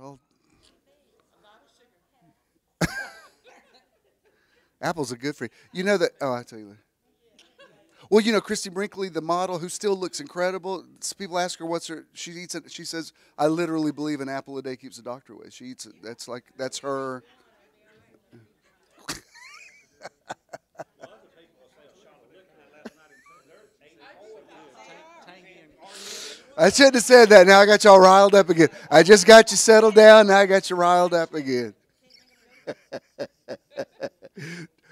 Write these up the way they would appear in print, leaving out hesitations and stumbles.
Well, apples are good for you. You know that, oh, I'll tell you later. Well, you know, Christy Brinkley, the model who still looks incredible, people ask her what's her, she eats it, she says, I literally believe an apple a day keeps the doctor away. She eats it. That's her. I shouldn't have said that. Now I got y'all riled up again. I just got you settled down. Now I got you riled up again.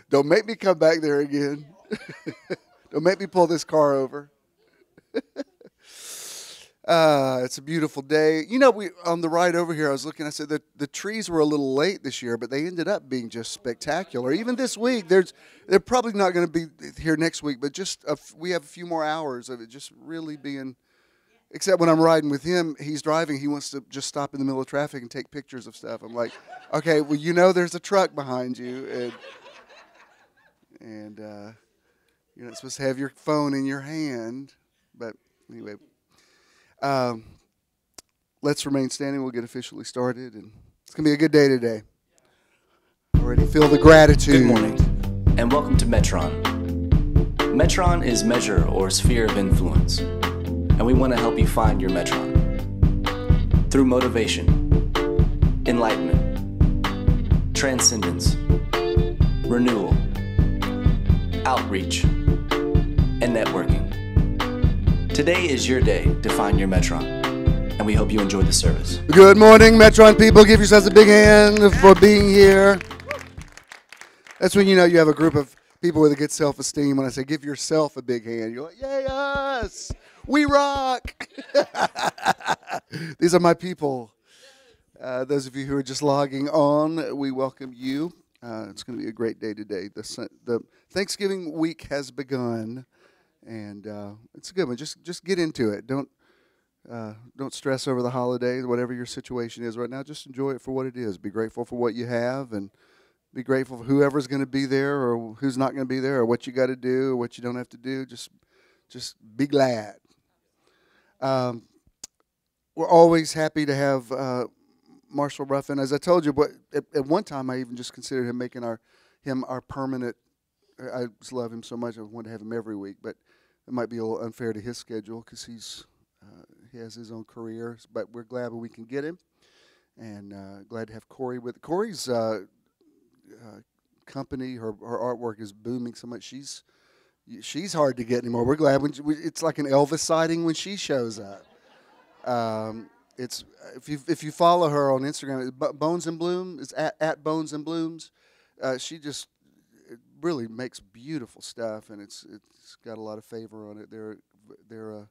Don't make me come back there again. Don't make me pull this car over. It's a beautiful day. You know, on the ride over here, I was looking. I said that the trees were a little late this year, but they ended up being just spectacular. Even this week, they're probably not going to be here next week, but we have a few more hours of it just really being. Except when I'm riding with him, he's driving. He wants to just stop in the middle of traffic and take pictures of stuff. I'm like, okay, well, you know, there's a truck behind you, and you're not supposed to have your phone in your hand. But anyway, let's remain standing. We'll get officially started, and it's gonna be a good day today. Already feel the gratitude. Good morning, and welcome to Metron. Metron is measure or sphere of influence, and we want to help you find your Metron through motivation, enlightenment, transcendence, renewal, outreach, and networking. Today is your day to find your Metron, and we hope you enjoy the service. Good morning, Metron people. Give yourselves a big hand for being here. That's when you know you have a group of people with a good self-esteem. When I say give yourself a big hand, you're like, yay, us! We rock! These are my people. Those of you who are just logging on, we welcome you. It's going to be a great day today. The Thanksgiving week has begun, and it's a good one. Just get into it. Don't stress over the holidays, whatever your situation is right now. Just enjoy it for what it is. Be grateful for what you have, and be grateful for whoever's going to be there or who's not going to be there, or what you got to do or what you don't have to do. Just be glad. We're always happy to have Marshall Ruffin. As I told you, but at one time I even just considered him making him our permanent. I just love him so much. I wanted to have him every week, but it might be a little unfair to his schedule because he has his own career. But we're glad we can get him, and glad to have Corey with. Corey's company, her artwork is booming so much. She's hard to get anymore. We're glad it's like an Elvis sighting when she shows up. It's if you follow her on Instagram, Bones and Bloom is at Bones and Blooms. She just really makes beautiful stuff, and it's got a lot of favor on it. They're a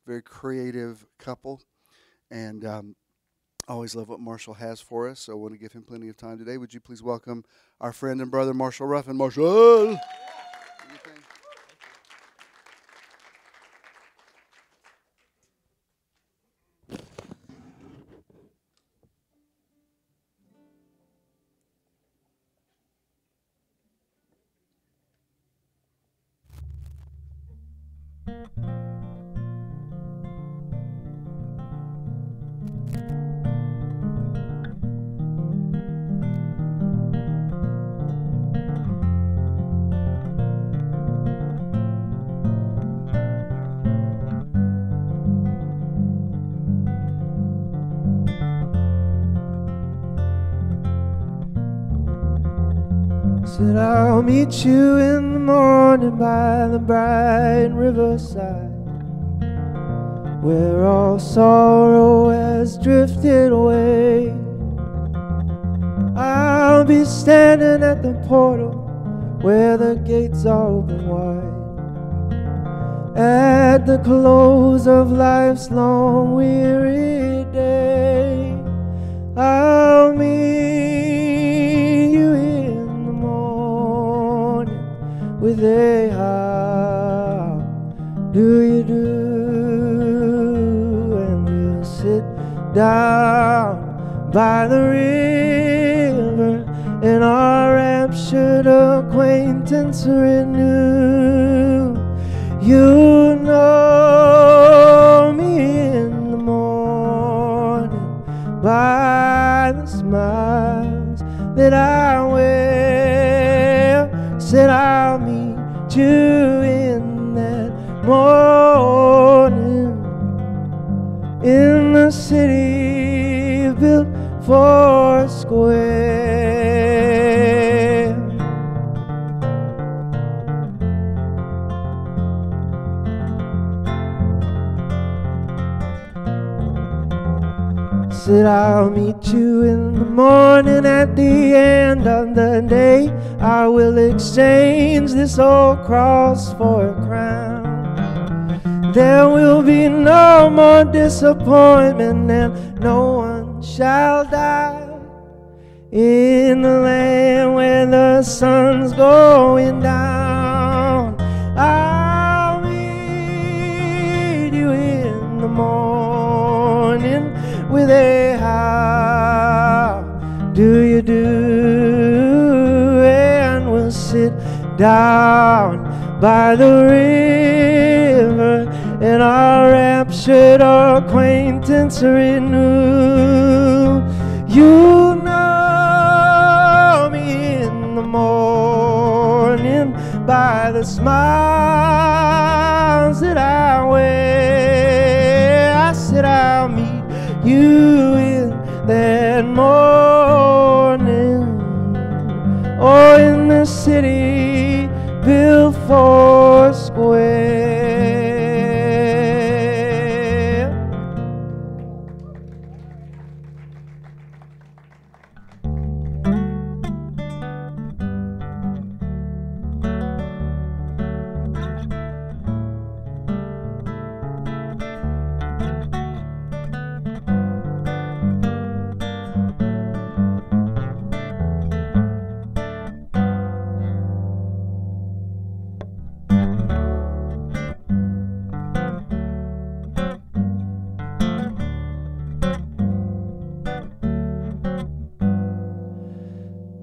very creative couple, and I always love what Marshall has for us. So I want to give him plenty of time today. Would you please welcome our friend and brother Marshall Ruffin? Marshall. Said I'll meet you in the morning by the bright riverside, where all sorrow has drifted away. I'll be standing at the portal where the gates are open wide, at the close of life's long weary day. I'll meet you in the morning with a how do you do, and we'll sit down by the river and our raptured acquaintance renew. You know me in the morning by square. Said I'll meet you in the morning at the end of the day. I will exchange this old cross for a crown. There will be no more disappointment, and no one shall die in the land where the sun's going down. I'll meet you in the morning with a how do you do, and we'll sit down by the river and our raptured acquaintance renew. You know me in the morning by the smiles that I wear. I said I'll meet you in that morning, or in the city built for square.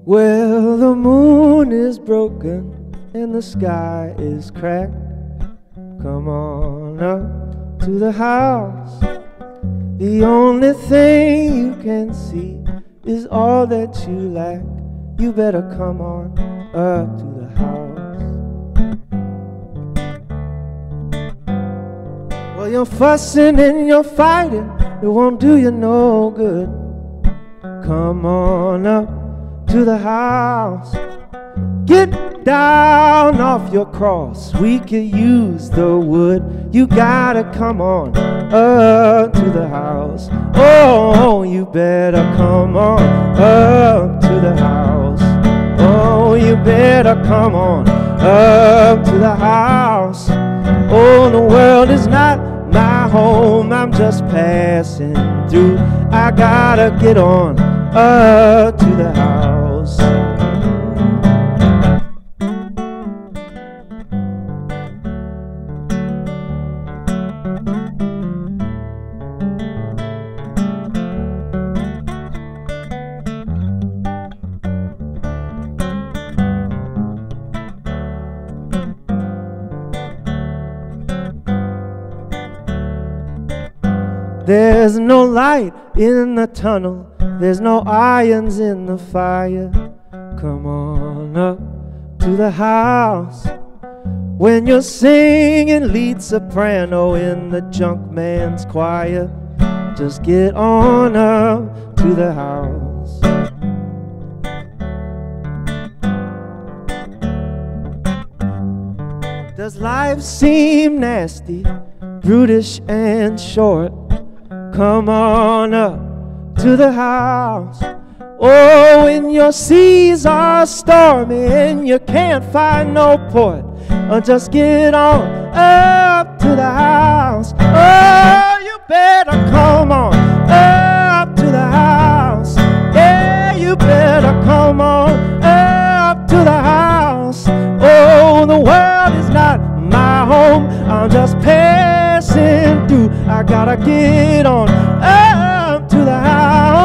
Well, the moon is broken and the sky is cracked. Come on up to the house. The only thing you can see is all that you lack. You better come on up to the house. Well, you're fussing and you're fighting, it won't do you no good. Come on up to the house. Get down off your cross, we could use the wood. You gotta come on up to the house. Oh, you better come on up to the house. Oh, you better come on up to the house. Oh, the world is not my home, I'm just passing through. I gotta get on up to the house. There's no light in the tunnel, there's no irons in the fire. Come on up to the house. When you're singing lead soprano in the junk man's choir, just get on up to the house. Does life seem nasty, brutish and short? Come on up to the house. Oh, when your seas are stormy and you can't find no port, just get on up to the house. Oh, you better come on up to the house. Yeah, you better come on up to the house. Oh, the world is not my home, I'm just passing through. I gotta get on up to the house.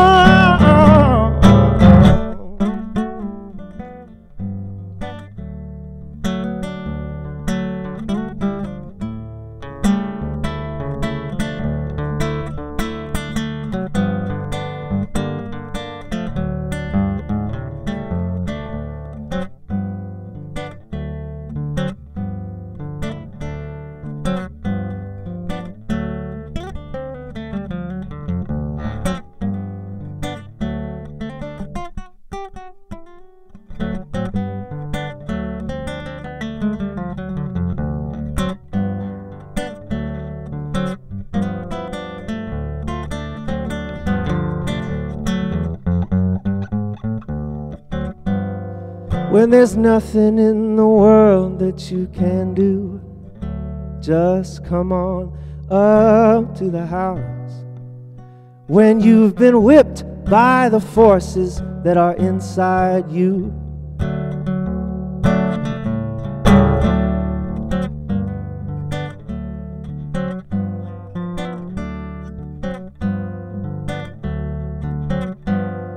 when there's nothing in the world that you can do. Just come on up to the house when you've been whipped by the forces that are inside you.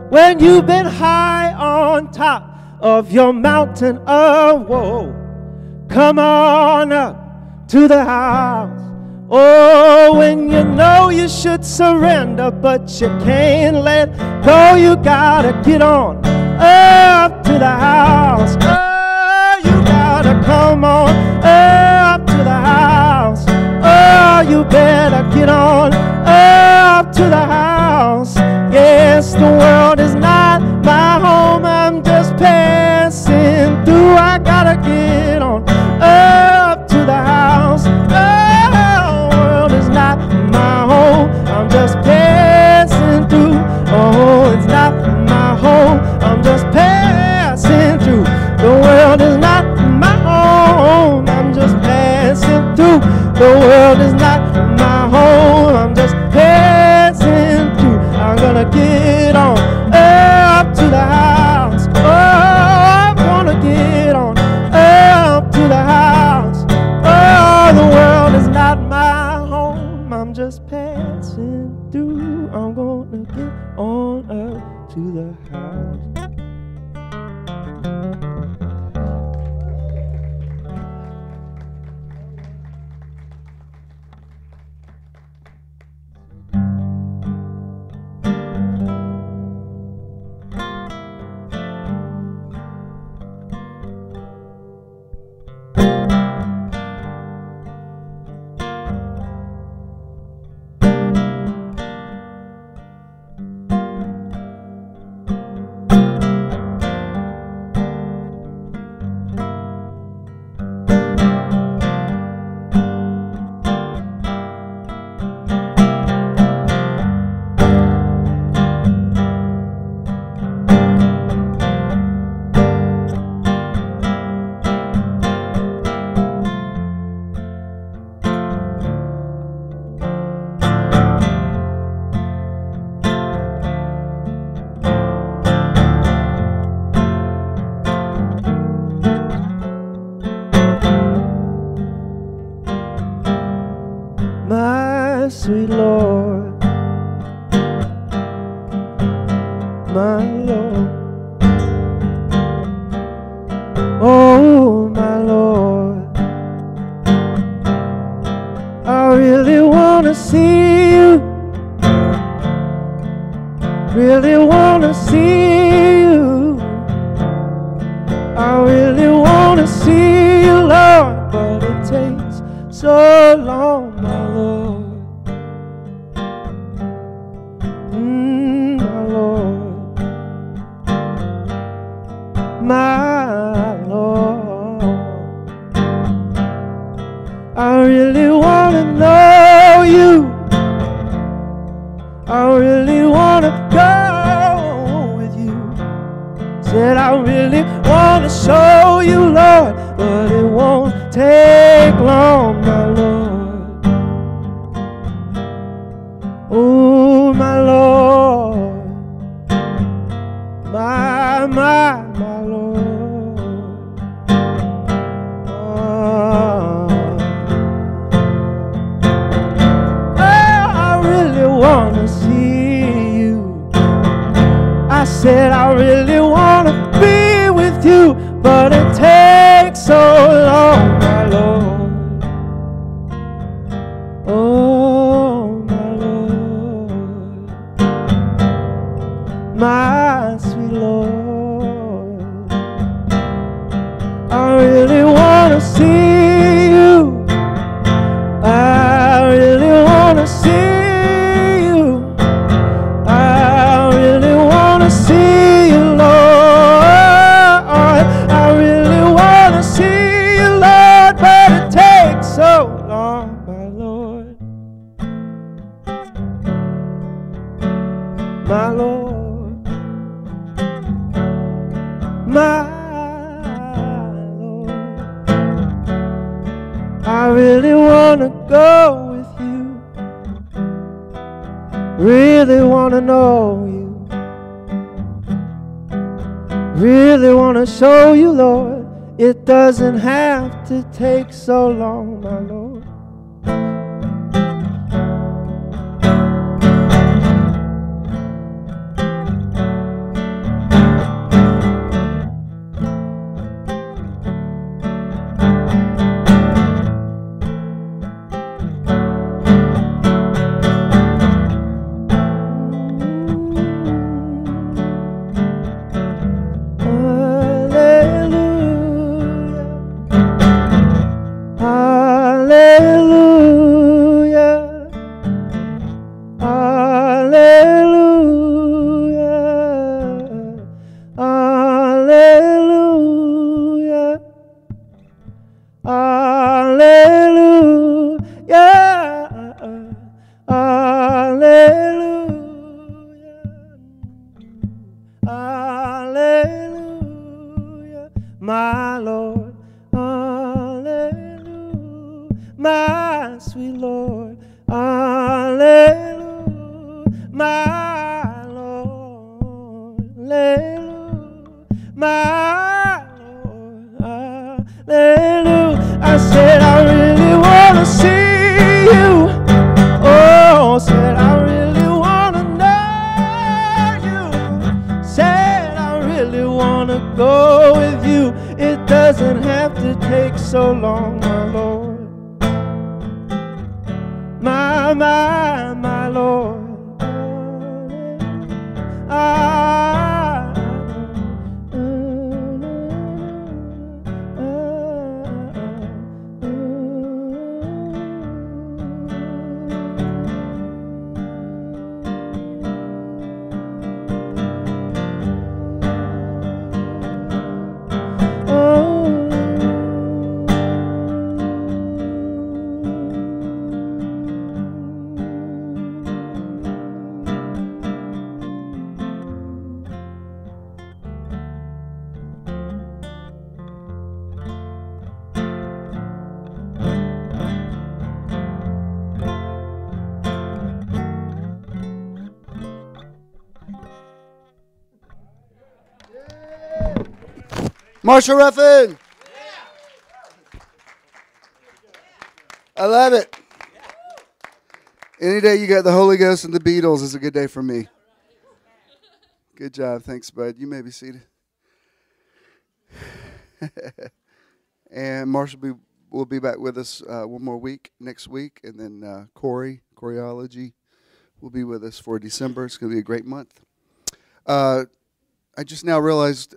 When you've been high on top of your mountain of woe, come on up to the house. Oh, when you know you should surrender, but you can't let go, you gotta get on up to the house. Oh, you gotta come on up to the house. Oh, you better get on up to the house. Yes, the world is not my home, I'm just passing through. I gotta get on up to the house. Oh, the world is not my home, I'm just passing through. Oh, it's not my home, I'm just passing through. The world is not my home, I'm just passing through. The world is not my home, I'm just passing through. I'm gonna get on up to the house. Oh, I'm gonna get on up to the house. Oh, the world is not my home, I'm just passing through. I'm gonna get on up to the house. My sweet Lord, my Lord, oh my Lord, I really wanna see you, really wanna see you, I really wanna see you, Lord, but it takes so long, my Lord. My Lord, my Lord, I really want to know you, I really want to go with you, said I really want to show you, Lord, but it won't take long, my Lord. Oh, my Lord, my Lord. Oh, I really want to see you. I said I really want to be with you, but it takes so long, my Lord. Oh, my Lord, my sweet Lord, I really want to see you, I really want to see you, I really want to see you, Lord, I really want to see you, Lord, but it takes so long, my Lord, my Lord, my really wanna go with you. Really wanna know you. Really wanna show you, Lord. It doesn't have to take so long, my Lord. My Lord, hallelujah, my sweet Lord, hallelujah, my Lord, hallelujah, my Lord, hallelujah. I said I really want to see you. Oh, said I really want to know you. Said I really want to go with you. It doesn't have to take so long, my Lord. My Lord. Marshall Ruffin. I love it. Any day you got the Holy Ghost and the Beatles is a good day for me. Good job. Thanks, bud. You may be seated. And Marshall will be back with us one more week next week. And then Choreology will be with us for December. It's going to be a great month. I just now realized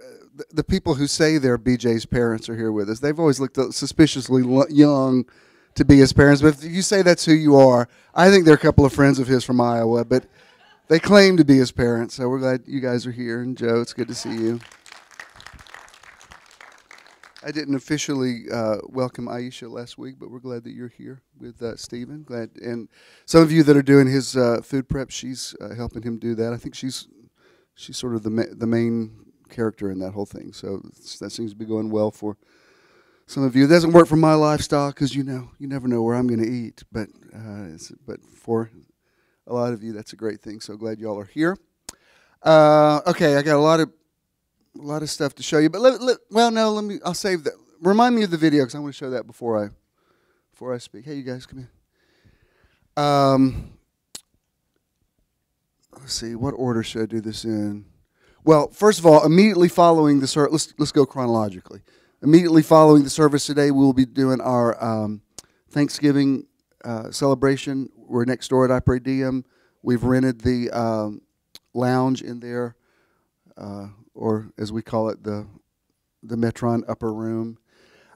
the people who say they're BJ's parents are here with us. They've always looked suspiciously young to be his parents. But if you say that's who you are, I think they're a couple of friends of his from Iowa. But they claim to be his parents. So we're glad you guys are here. And Joe, it's good to see you. I didn't officially welcome Aisha last week, but we're glad that you're here with Stephen. Glad, and some of you that are doing his food prep, she's helping him do that. I think she's sort of the main character in that whole thing. So that seems to be going well for some of you. It doesn't work for my lifestyle because you never know where I'm going to eat. But for a lot of you, that's a great thing. So glad y'all are here. Okay, I got a lot of stuff to show you. But I'll save that. Remind me of the video because I want to show that before I speak. Hey, you guys, come here. Let's see, what order should I do this in? Well, first of all, immediately following the service, let's go chronologically. Immediately following the service today, we'll be doing our Thanksgiving celebration. We're next door at Opera Diem. We've rented the lounge in there, or as we call it, the Metron upper room.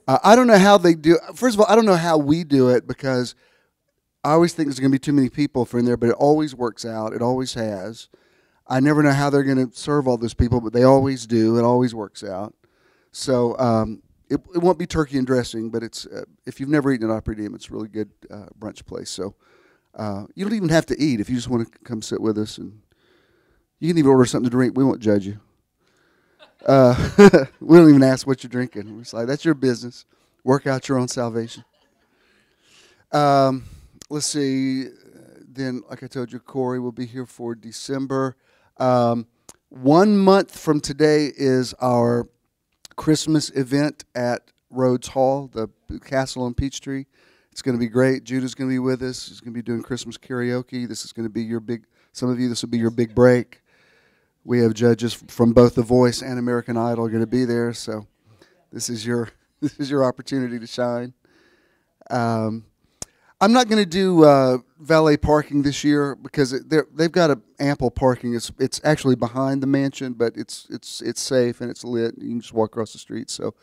I don't know how they do. First of all, I don't know how we do it because I always think there's going to be too many people for in there, but it always works out. It always has. I never know how they're going to serve all those people, but they always do. It always works out. So it won't be turkey and dressing, but it's if you've never eaten at Opera Diem, it's a really good brunch place. So you don't even have to eat if you just want to come sit with us, and you can even order something to drink. We won't judge you. We don't even ask what you're drinking. We're just like, that's your business. Work out your own salvation. Let's see. Then, like I told you, Corey will be here for December. 1 month from today is our Christmas event at Rhodes Hall, the Castle on Peachtree. It's going to be great. Judah's going to be with us. He's going to be doing Christmas karaoke. This is going to be your big, some of you, this will be your big break. We have judges from both The Voice and American Idol going to be there, so this is your opportunity to shine. I'm not going to do valet parking this year because they've got ample parking. It's actually behind the mansion, but it's safe and it's lit. You can just walk across the street, so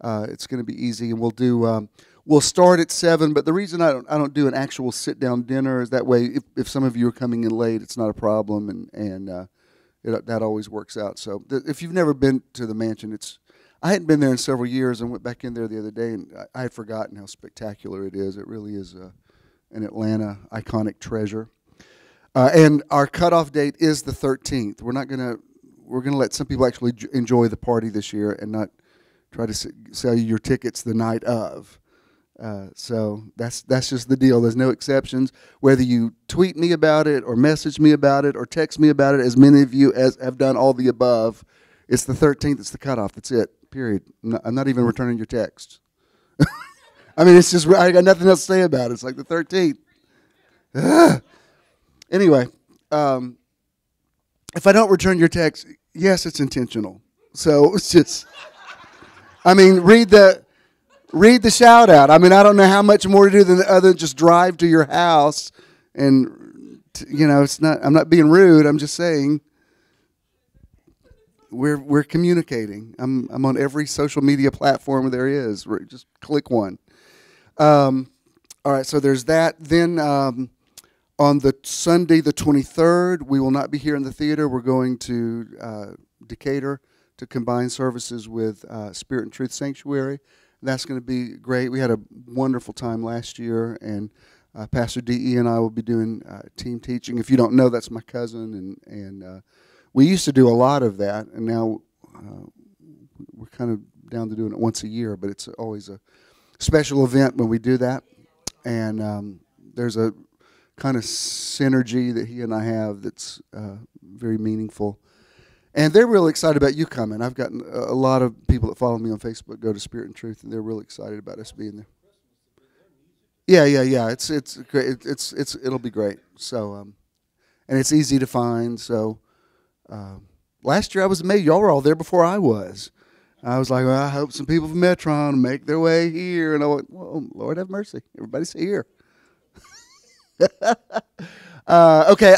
it's going to be easy. And we'll start at 7. But the reason I don't do an actual sit down dinner is that way if some of you are coming in late, it's not a problem, and that always works out. So if you've never been to the mansion, I hadn't been there in several years and went back in there the other day, and I had forgotten how spectacular it is. It really is an Atlanta iconic treasure. And our cutoff date is the 13th. We're gonna let some people actually enjoy the party this year and not try to sell you your tickets the night of. So that's just the deal. There's no exceptions. Whether you tweet me about it or message me about it or text me about it, as many of you as have done all the above, it's the 13th. It's the cutoff. That's it. Period. I'm not even returning your text. I mean, it's just, I got nothing else to say about it. It's like the 13th. Anyway, if I don't return your text, yes, it's intentional. So it's just, I mean, read the shout out. I mean, I don't know how much more to do than other than just drive to your house. And, it's not, I'm not being rude. I'm just saying, we're communicating. I'm on every social media platform there is. Just click one. All right, so there's that. Then on the Sunday, the 23rd, we will not be here in the theater. We're going to Decatur to combine services with Spirit and Truth Sanctuary. That's going to be great. We had a wonderful time last year, and Pastor D.E. and I will be doing team teaching. If you don't know, that's my cousin, and we used to do a lot of that, and now we're kind of down to doing it once a year, but it's always a special event when we do that. And there's a kind of synergy that he and I have that's very meaningful. And they're really excited about you coming. I've gotten a lot of people that follow me on Facebook go to Spirit and Truth, and they're really excited about us being there. Yeah. It's great. It'll be great. So, and it's easy to find. So, last year I was amazed. Y'all were all there before I was. I was like, well, I hope some people from Metron make their way here. And I went, well, Lord have mercy. Everybody's here. Okay,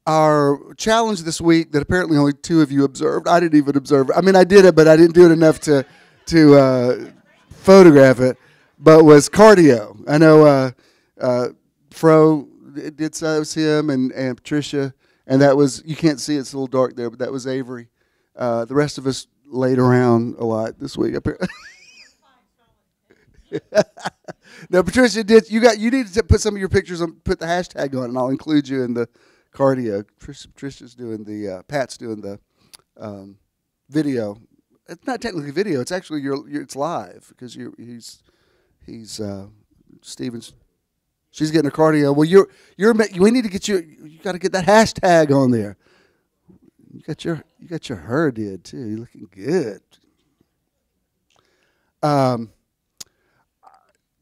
our challenge this week that apparently only 2 of you observed. I didn't even observe it. I mean, I did it, but I didn't do it enough to photograph it. But was cardio. I know Fro did so. It was him and Patricia. And that was, you can't see it's a little dark there, but that was Avery. The rest of us laid around a lot this week. No, Patricia did. You need to put some of your pictures on, put the hashtag on, and I'll include you in the cardio. Patricia's doing the, Pat's doing the video. It's not technically video. It's actually it's live because he's Stevens. She's getting a cardio. Well, we need to get you got to get that hashtag on there. You got your hair did too. You're looking good.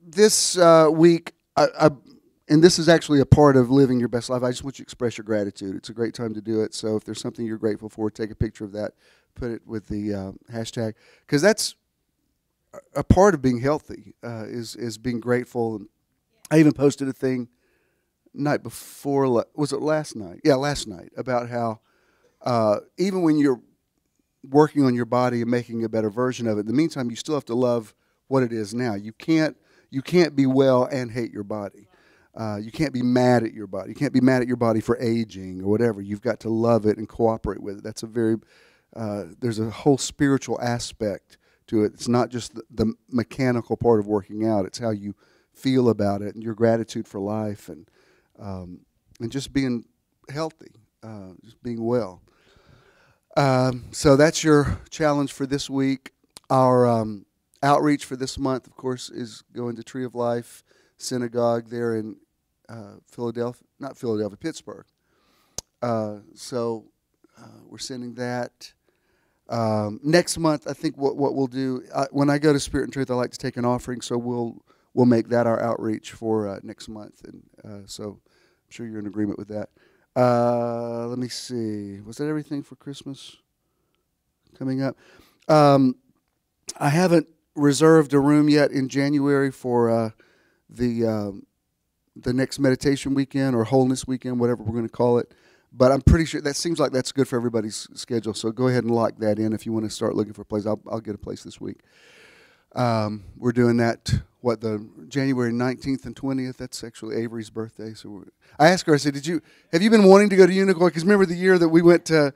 This week, and this is actually a part of living your best life. I just want you to express your gratitude. It's a great time to do it. So if there's something you're grateful for, take a picture of that, put it with the hashtag, because that's a part of being healthy. Is being grateful. I even posted a thing night before. Was it last night? Yeah, last night about how even when you're working on your body and making a better version of it, in the meantime, you still have to love what it is now. You can't be well and hate your body. You can't be mad at your body. You can't be mad at your body for aging or whatever. You've got to love it and cooperate with it. That's a very there's a whole spiritual aspect to it. It's not just the mechanical part of working out. It's how you feel about it and your gratitude for life and just being healthy, just being well. So that's your challenge for this week. Our outreach for this month, of course, is going to Tree of Life Synagogue there in Pittsburgh. So we're sending that. Next month, I think what we'll do, when I go to Spirit and Truth, I like to take an offering, so we'll make that our outreach for next month. And so I'm sure you're in agreement with that. Let me see. Was that everything for Christmas coming up? I haven't reserved a room yet in January for the next meditation weekend or wholeness weekend, whatever we're going to call it. But I'm pretty sure that seems like that's good for everybody's schedule. So go ahead and lock that in if you want to start looking for a place. I'll get a place this week. We're doing that, the January 19th and 20th. That's actually Avery's birthday. So I asked her, I said, have you been wanting to go to Unicoi? Because remember the year that we went to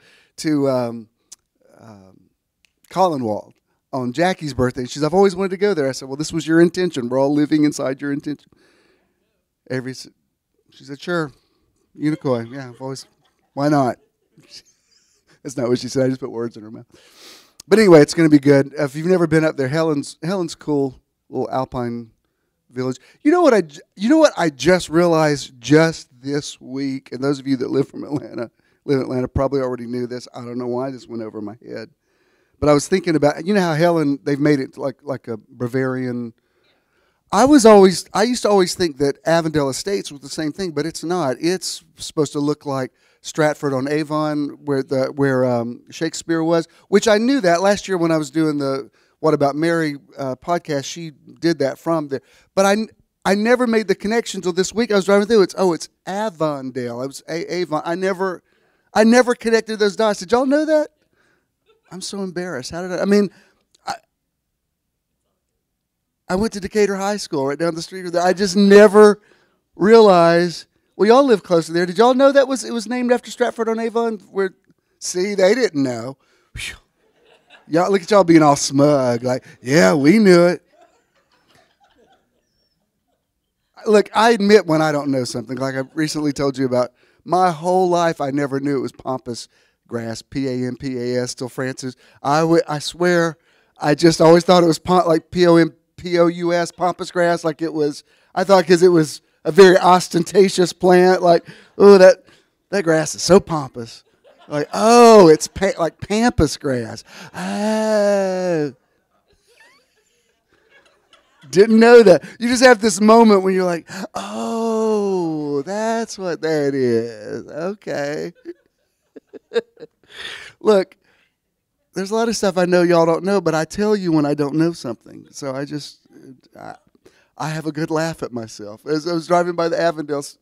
Collinwald on Jackie's birthday. She said, I've always wanted to go there. I said, well, this was your intention. We're all living inside your intention. She said, sure, Unicoi. Yeah, I've always, why not? That's not what she said. I just put words in her mouth. But anyway, it's going to be good. If you've never been up there, Helen's cool, little alpine village. You know what I just realized just this week, and those of you that live in Atlanta probably already knew this. I don't know why this went over my head. But I was thinking about, how Helen, they've made it like a Bavarian. I used to always think that Avondale Estates was the same thing, but it's not. It's supposed to look like Stratford-on-Avon, where Shakespeare was, which I knew that last year when I was doing the What About Mary podcast. She did that from there, but I never made the connection until this week. I was driving through. It's Avondale. It was Avon. I never connected those dots. Did y'all know that? I'm so embarrassed. How did I went to Decatur High School right down the street. I just never realized. Well, y'all live close to there. Did y'all know it was named after Stratford-on-Avon? See, they didn't know. Whew. Y'all, look at y'all being all smug. Like, yeah, we knew it. Look, I admit when I don't know something. Like I recently told you about, my whole life I never knew it was pampas grass, Pampas, till Francis. I swear, I just always thought it was like Pous, pampas grass. Like it was, I thought because it was a very ostentatious plant, like, oh, that grass is so pompous. Like, oh, it's like pampas grass. Oh. Didn't know that. You just have this moment when you're like, oh, that's what that is. Okay. Look, there's a lot of stuff I know y'all don't know, but I tell you when I don't know something. So I have a good laugh at myself. As I was driving by the Avondales,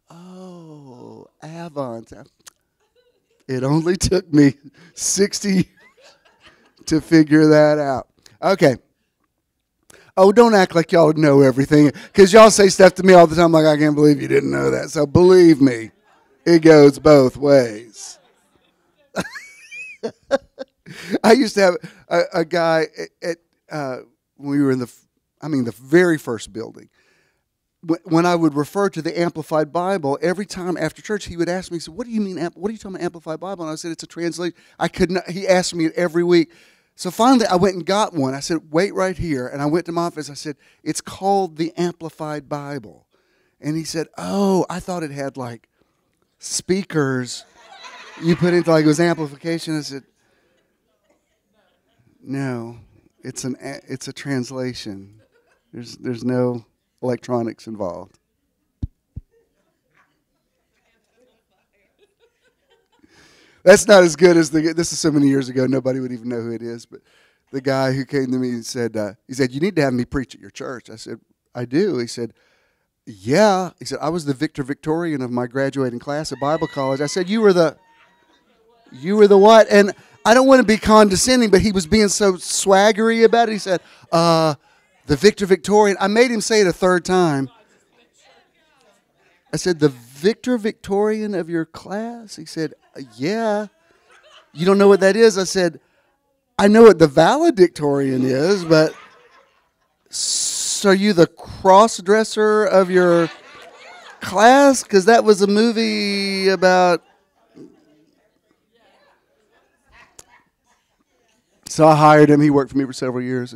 oh, Avon. It only took me 60 years to figure that out. Okay. Oh, don't act like y'all know everything, because y'all say stuff to me all the time like, I can't believe you didn't know that. So believe me, it goes both ways. I used to have a guy when we were in the very first building. When I would refer to the Amplified Bible, every time after church, he would ask me, he said, what do you mean, what are you talking about Amplified Bible? And I said, it's a translation. I could not, he asked me it every week. So finally, I went and got one. I said, wait right here. And I went to my office. I said, it's called the Amplified Bible. And he said, oh, I thought it had like speakers you put into like it was amplification. I said, no, it's a translation. There's no electronics involved. That's not as good as this is so many years ago, nobody would even know who it is. But the guy who came to me and said, you need to have me preach at your church. I said, I do. He said, yeah. He said, I was the Victorian of my graduating class at Bible college. I said, you were the what? And I don't want to be condescending, but he was being so swaggery about it. He said, the Victorian. I made him say it a third time. I said, the Victorian of your class? He said, yeah. You don't know what that is? I said, I know what the valedictorian is, but so are you the cross-dresser of your class? Because that was a movie about... So I hired him. He worked for me for several years.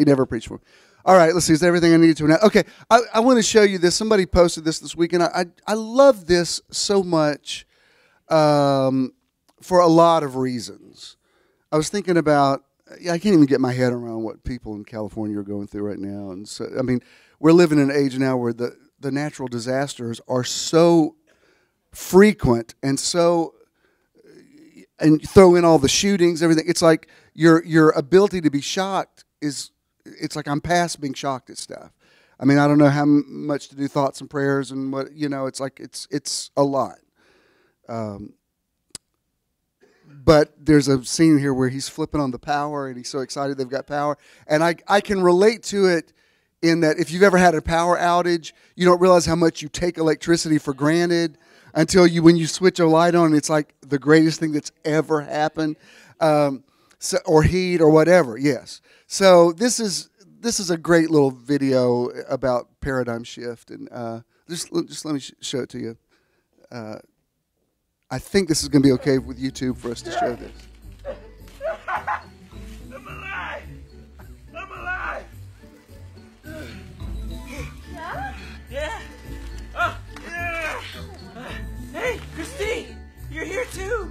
He never preached for me. All right, let's see. Is that everything I needed to know? Okay, I want to show you this. Somebody posted this weekend. I love this so much for a lot of reasons. I was thinking about, I can't even get my head around what people in California are going through right now. And so, I mean, we're living in an age now where the natural disasters are so frequent and so, and throw in all the shootings, everything. It's like your ability to be shocked is, it's like I'm past being shocked at stuff. I mean, I don't know how much to do thoughts and prayers and what, you know, it's like, it's a lot. But there's a scene here where he's flipping on the power and he's so excited they've got power. And I can relate to it in that if you've ever had a power outage, you don't realize how much you take electricity for granted until when you switch a light on, it's like the greatest thing that's ever happened. Or heat or whatever, yes. So this is a great little video about paradigm shift. And just let me show it to you. I think this is going to be okay with YouTube for us to show this. I'm alive! I'm alive! Yeah? Yeah? Oh, yeah! Hey, Christine! You're here too!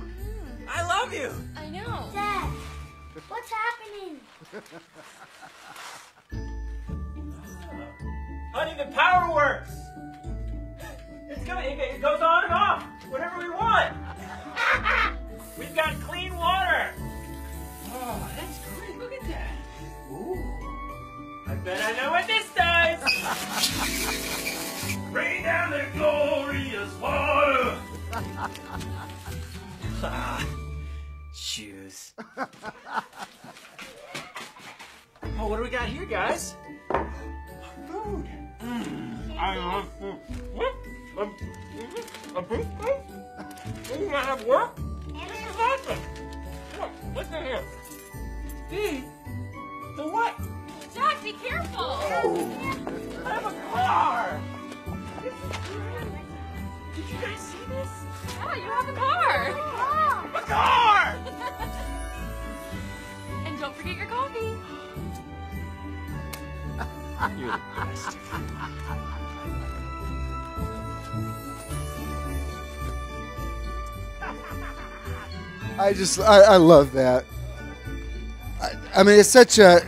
I love you! I know. Dad, what's happening? Honey, the power works! It's coming, it goes on and off whenever we want! We've got clean water! Oh, that's great, look at that! Ooh. I bet I know what this does! Rain down the glorious water! Shoes. Oh, what do we got here, guys? Food. I love food. What? A brief place? We might have work? This is awesome. Look, what's in here? The what? Jack, be careful. Oh, I have a car. Did you guys see this? Yeah, you have a car. A car! And don't forget your coffee. You're the best. I love that. I mean, it's such a,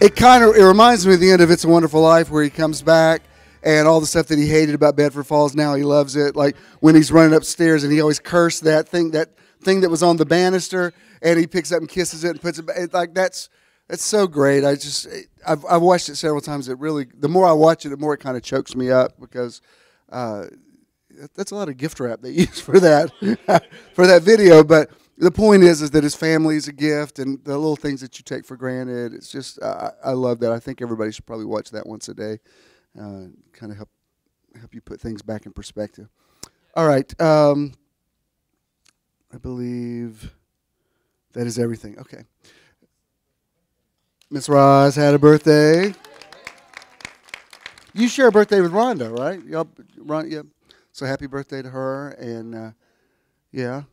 it reminds me of the end of It's a Wonderful Life where he comes back and all the stuff that he hated about Bedford Falls, now he loves it. Like when he's running upstairs and he always cursed that thing that was on the banister, and he picks up and kisses it and puts it back. It's like that's so great. I've watched it several times. It really, the more I watch it, the more it kind of chokes me up because that's a lot of gift wrap they use for that for that video. But the point is that his family is a gift, and the little things that you take for granted. It's just I love that. I think everybody should probably watch that once a day. Kind of help you put things back in perspective. All right. I believe that is everything. Okay. Miss Roz had a birthday. You share a birthday with Rhonda, right? Yeah. So happy birthday to her. And, yeah.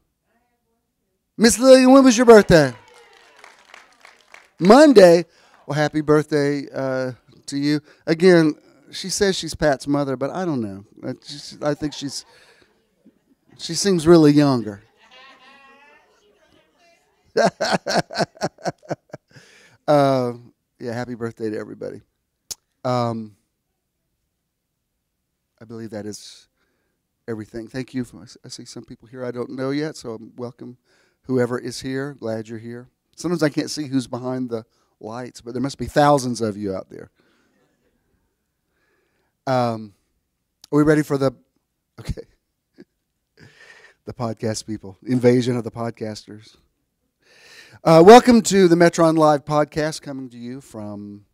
Miss Lillian, when was your birthday? Monday. Well, happy birthday to you. Again, she says she's Pat's mother, but I don't know. I think she seems really younger. Yeah, happy birthday to everybody. I believe that is everything. Thank you. I see some people here I don't know yet, so welcome whoever is here. Glad you're here. Sometimes I can't see who's behind the lights, but there must be thousands of you out there. Are we ready for the podcast people? Invasion of the podcasters. Welcome to the Metron Live podcast, coming to you from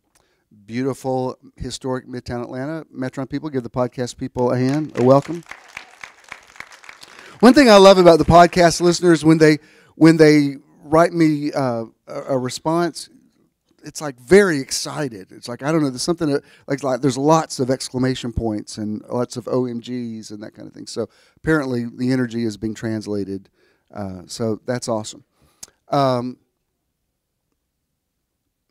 beautiful, historic Midtown Atlanta. Metron people, give the podcast people a hand, a welcome. One thing I love about the podcast listeners, when they write me a response, it's like very excited. It's like, I don't know, there's something that, like there's lots of exclamation points and lots of OMGs and that kind of thing. So apparently the energy is being translated. So that's awesome.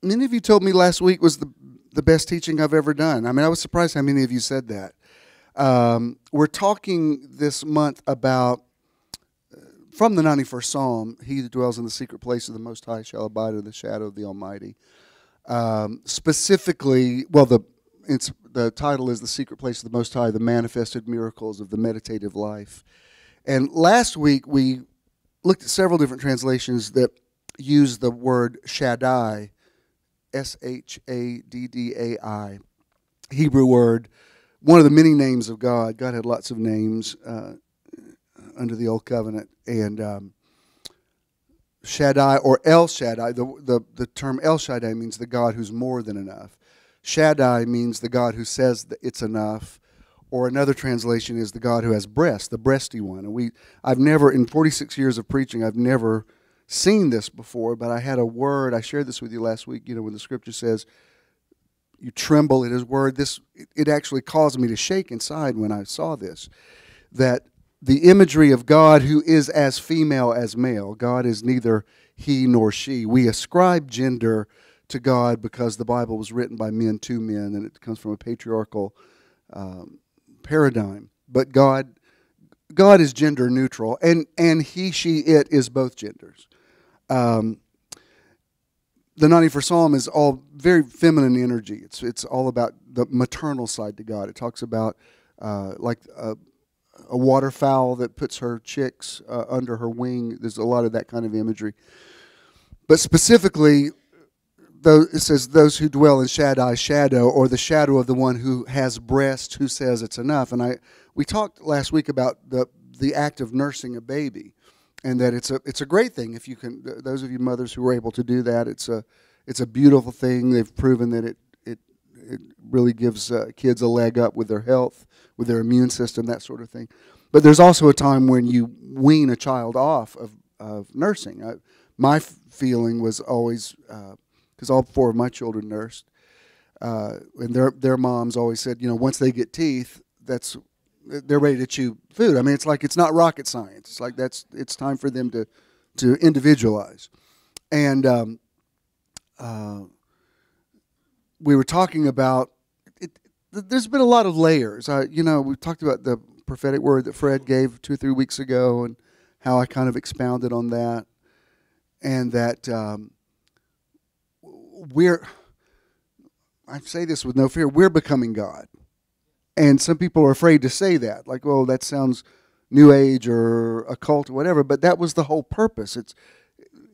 Many of you told me last week was the best teaching I've ever done. I mean, I was surprised how many of you said that. We're talking this month about, from the 91st Psalm, he that dwells in the secret place of the Most High shall abide in the shadow of the Almighty. Specifically, well, the title is The Secret Place of the Most High, the Manifested Miracles of the Meditative Life. And last week we looked at several different translations that use the word Shaddai, Shaddai, Hebrew word, one of the many names of God. God had lots of names under the Old Covenant. And Shaddai or El Shaddai, the term El Shaddai means the God who's more than enough. Shaddai means the God who says that it's enough. Or another translation is the God who has breast, the breasty one. And I've never, in 46 years of preaching, I've never seen this before, but I had a word, I shared this with you last week, when the scripture says, you tremble at his word. It actually caused me to shake inside when I saw this, that the imagery of God who is as female as male, God is neither he nor she. We ascribe gender to God because the Bible was written by men to men, and it comes from a patriarchal paradigm. But God is gender neutral, and he, she, it is both genders. The 91st Psalm is all very feminine energy. It's all about the maternal side to God. It talks about like a waterfowl that puts her chicks under her wing. There's a lot of that kind of imagery. But specifically, it says those who dwell in Shaddai's shadow, or the shadow of the one who has breast, who says it's enough. And we talked last week about the act of nursing a baby, and that it's a great thing if you can. Those of you mothers who are able to do that, it's a beautiful thing. They've proven that it really gives kids a leg up with their health, with their immune system, that sort of thing. But there's also a time when you wean a child off of nursing. My feeling was always, because all four of my children nursed, and their moms always said, once they get teeth, they're ready to chew food. I mean, it's not rocket science. It's like it's time for them to individualize. And we were talking about it. There's been a lot of layers. We talked about the prophetic word that Fred gave 2 or 3 weeks ago, and how I kind of expounded on that, and that I say this with no fear, we're becoming God. And some people are afraid to say that, like, well, that sounds New Age or occult or whatever. But that was the whole purpose.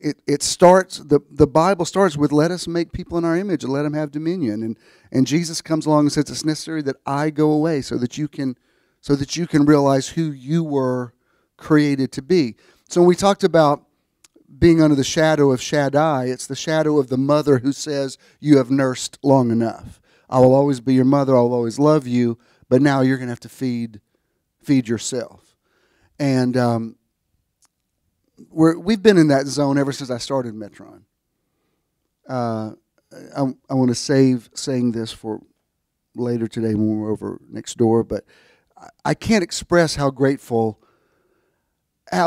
It starts. The Bible starts with, let us make people in our image and let them have dominion. And Jesus comes along and says it's necessary that I go away so that you can realize who you were created to be. So when we talked about being under the shadow of Shaddai, it's the shadow of the mother who says you have nursed long enough. I will always be your mother. I will always love you. But now you're going to have to feed yourself. And we've been in that zone ever since I started Metron. I want to save saying this for later today when we're over next door, but I can't express how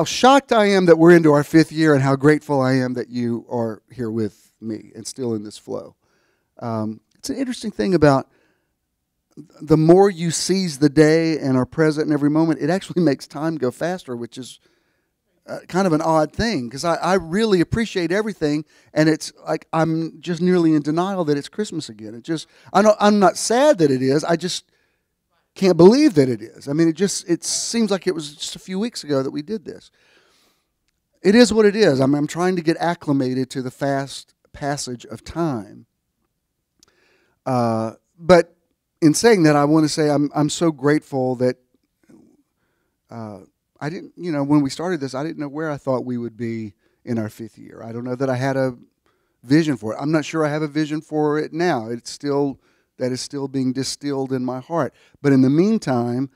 shocked I am that we're into our 5th year, and how grateful I am that you are here with me and still in this flow. It's an interesting thing about the more you seize the day and are present in every moment, it actually makes time go faster, which is kind of an odd thing, because I really appreciate everything, and it's like I'm just nearly in denial that it's Christmas again. I'm not sad that it is. I just can't believe that it is. I mean, it seems like it was just a few weeks ago that we did this. It is what it is. I'm trying to get acclimated to the fast passage of time. But in saying that, I want to say I'm so grateful that I didn't, when we started this, I didn't know where I thought we would be in our 5th year. I don't know that I had a vision for it. I'm not sure I have a vision for it now. That is still being distilled in my heart. But in the meantime,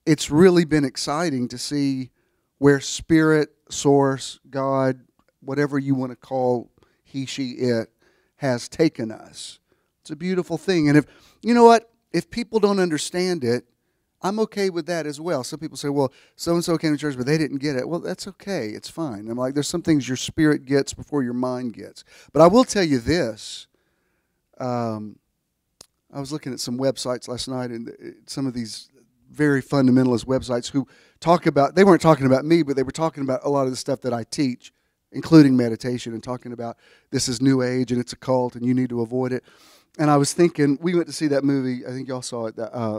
it's really been exciting to see where Spirit, Source, God, whatever you want to call he, she, it, has taken us. It's a beautiful thing. And if people don't understand it, I'm okay with that as well. Some people say, well, so-and-so came to church, but they didn't get it. Well, that's okay. It's fine. I'm like, there's some things your spirit gets before your mind gets. But I will tell you this. I was looking at some websites last night, and some of these very fundamentalist websites who talk about, they weren't talking about me, but they were talking about a lot of the stuff that I teach, including meditation, and talking about this is New Age and it's a cult and you need to avoid it. And I was thinking, we went to see that movie, I think y'all saw it,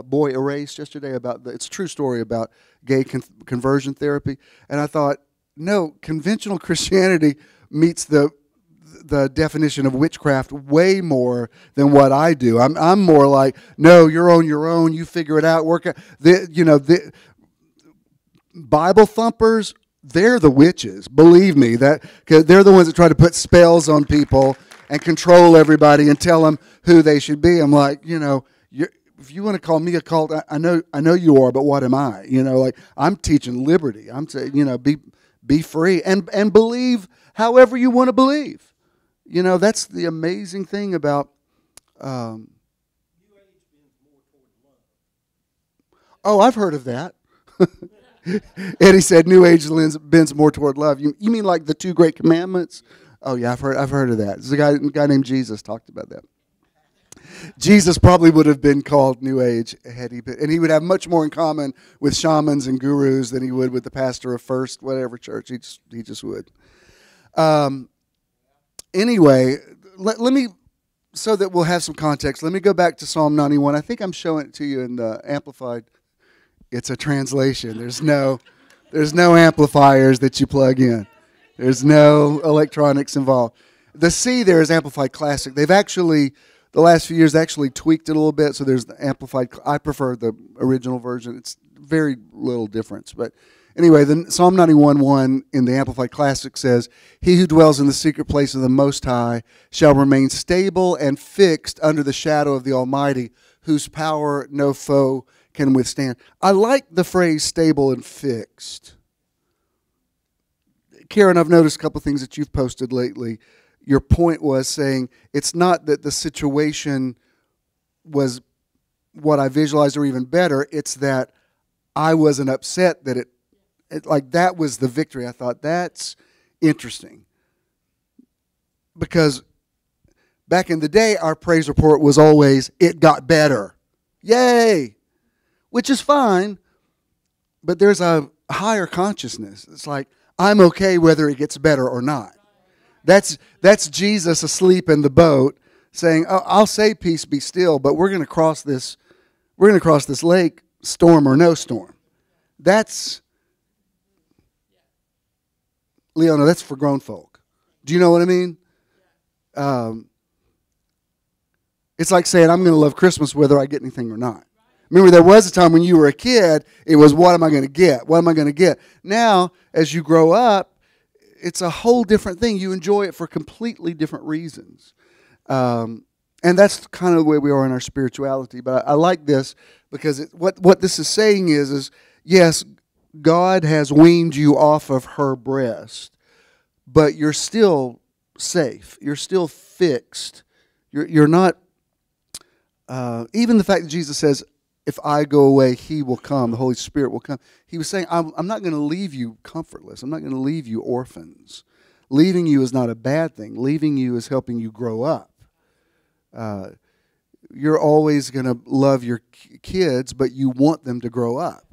Boy Erased yesterday, it's a true story about gay conversion therapy. And I thought, no, conventional Christianity meets the definition of witchcraft way more than what I do. I'm more like, no, you're on your own, you figure it out, work out. The Bible thumpers, they're the witches, believe me. Cause they're the ones that try to put spells on people and control everybody and tell them who they should be. I'm like, if you want to call me a cult, I know you are, but what am I? Like I'm teaching liberty. I'm saying, be free and believe however you want to believe. That's the amazing thing about. Oh, I've heard of that. Eddie said New Age bends more toward love. You mean like the 2 great commandments? Oh yeah, I've heard of that. There's a guy named Jesus talked about that. Jesus probably would have been called New Age had he been, and he would have much more in common with shamans and gurus than he would with the pastor of First whatever church. He just would. Anyway, let me, so that we'll have some context, let me go back to Psalm 91. I think I'm showing it to you in the Amplified. It's a translation. There's no amplifiers that you plug in. There's no electronics involved. The C there is Amplified Classic. They've actually, the last few years, actually tweaked it a little bit, so there's the Amplified. I prefer the original version. It's very little difference. But anyway, the Psalm 91:1 in the Amplified Classic says, "He who dwells in the secret place of the Most High shall remain stable and fixed under the shadow of the Almighty, whose power no foe can withstand." I like the phrase stable and fixed. Karen, I've noticed a couple of things that you've posted lately. Your point was saying it's not that the situation was what I visualized or even better. It's that I wasn't upset that it like that was the victory. I thought that's interesting. Because back in the day, our praise report was always, it got better. Yay! Which is fine, but there's a higher consciousness. It's like, I'm okay whether it gets better or not. That's Jesus asleep in the boat saying, oh, I'll say peace be still, but we're going to cross this lake, storm or no storm. That's, Leona, that's for grown folk. Do you know what I mean? It's like saying, I'm going to love Christmas whether I get anything or not. Remember, there was a time when you were a kid, it was, what am I going to get? What am I going to get? Now, as you grow up, it's a whole different thing. You enjoy it for completely different reasons. And that's kind of the way we are in our spirituality. But I like this because what this is saying is, yes, God has weaned you off of her breast, but you're still safe. You're still fixed. You're not, even the fact that Jesus says, if I go away, he will come, the Holy Spirit will come. He was saying, I'm not going to leave you comfortless. I'm not going to leave you orphans. Leaving you is not a bad thing. Leaving you is helping you grow up. You're always going to love your kids, but you want them to grow up.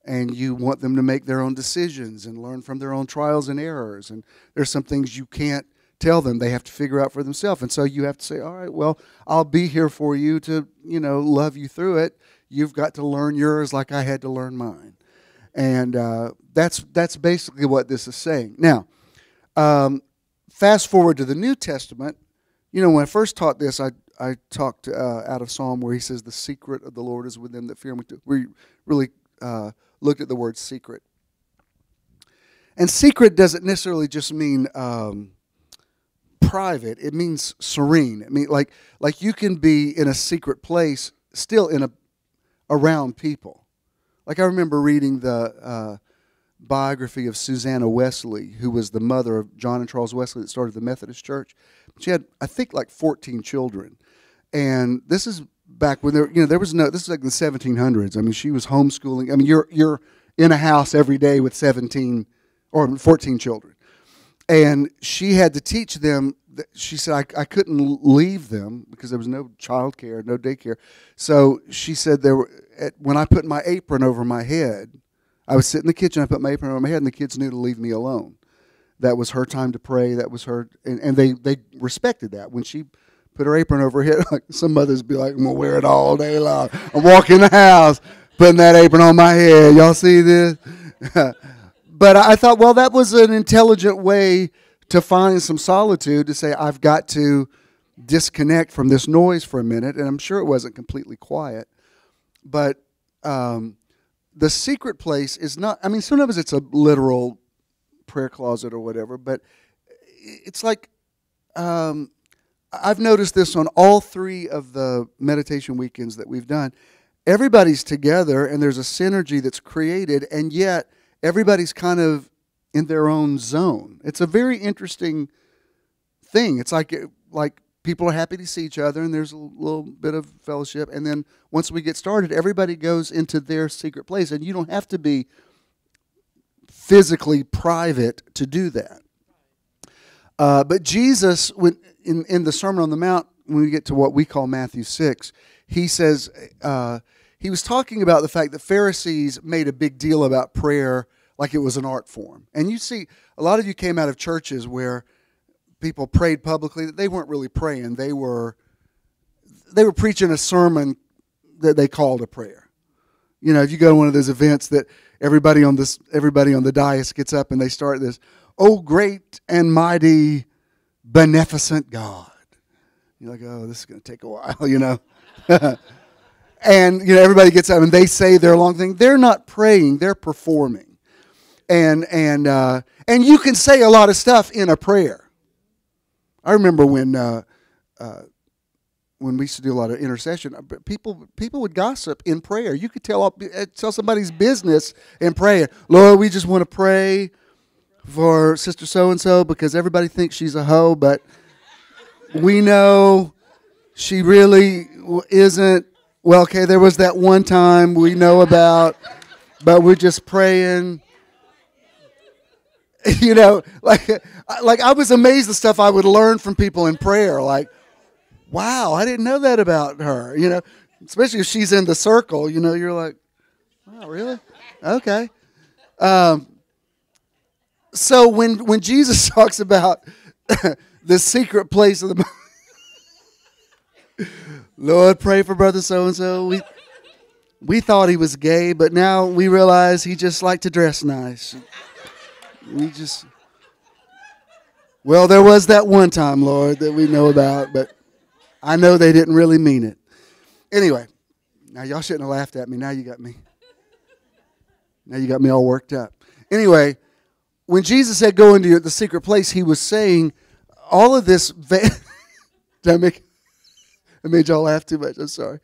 And you want them to make their own decisions and learn from their own trials and errors. And there's some things you can't tell them. They have to figure out for themselves. And so you have to say, all right, well, I'll be here for you to, love you through it. You've got to learn yours like I had to learn mine. And that's basically what this is saying. Now, fast forward to the New Testament. When I first taught this, I talked out of Psalm where he says, the secret of the Lord is with them that fear him. We really looked at the word secret. And secret doesn't necessarily just mean private. It means serene. I mean, like you can be in a secret place still around people. Like I remember reading the biography of Susanna Wesley, who was the mother of John and Charles Wesley that started the Methodist Church. She had, I think, like 14 children. And this is back when there was no. This is like the 1700s. I mean, she was homeschooling. I mean, you're in a house every day with 17 or 14 children, and she had to teach them. She said I couldn't leave them because there was no child care, no daycare. So she said when I put my apron over my head, I would sit in the kitchen. I put my apron over my head, and the kids knew to leave me alone. That was her time to pray. That was her, and they respected that. When she put her apron over her head, like some mothers be like, I'm going to wear it all day long. I'm walking the house, putting that apron on my head. Y'all see this? But I thought, well, that was an intelligent way to find some solitude, to say, I've got to disconnect from this noise for a minute. And I'm sure it wasn't completely quiet. But the secret place is not, I mean, sometimes it's a literal prayer closet or whatever, but it's like, I've noticed this on all 3 of the meditation weekends that we've done. Everybody's together and there's a synergy that's created, and yet everybody's kind of in their own zone. It's a very interesting thing. It's like people are happy to see each other and there's a little bit of fellowship, and then once we get started, everybody goes into their secret place, and you don't have to be physically private to do that. But Jesus, in the Sermon on the Mount, when we get to what we call Matthew 6, he says, he was talking about the fact that Pharisees made a big deal about prayer like it was an art form. And you see, a lot of you came out of churches where people prayed publicly. That they weren't really praying. They were preaching a sermon that they called a prayer. You know, if you go to one of those events that everybody on the dais gets up and they start this, "Oh, great and mighty, beneficent God." You're like, oh, this is going to take a while, you know. And, you know, everybody gets up and they say their long thing. They're not praying, they're performing. And you can say a lot of stuff in a prayer. I remember when we used to do a lot of intercession, people would gossip in prayer. You could tell somebody's business in prayer. Lord, we just want to pray for Sister so-and-so because everybody thinks she's a hoe, but we know she really isn't. Well, okay, there was that one time we know about, but we're just praying. You know, like I was amazed the stuff I would learn from people in prayer. Like, wow, I didn't know that about her. You know, especially if she's in the circle. You know, you're like, wow, really? Okay. So when Jesus talks about the secret place of the Lord, pray for brother so-and-so. We thought he was gay, but now we realize he just liked to dress nice. Well, there was that one time, Lord, that we know about, but I know they didn't really mean it. Anyway, now y'all shouldn't have laughed at me. Now you got me all worked up. Anyway, when Jesus said go into the secret place, he was saying all of this. I made y'all laugh too much. I'm sorry.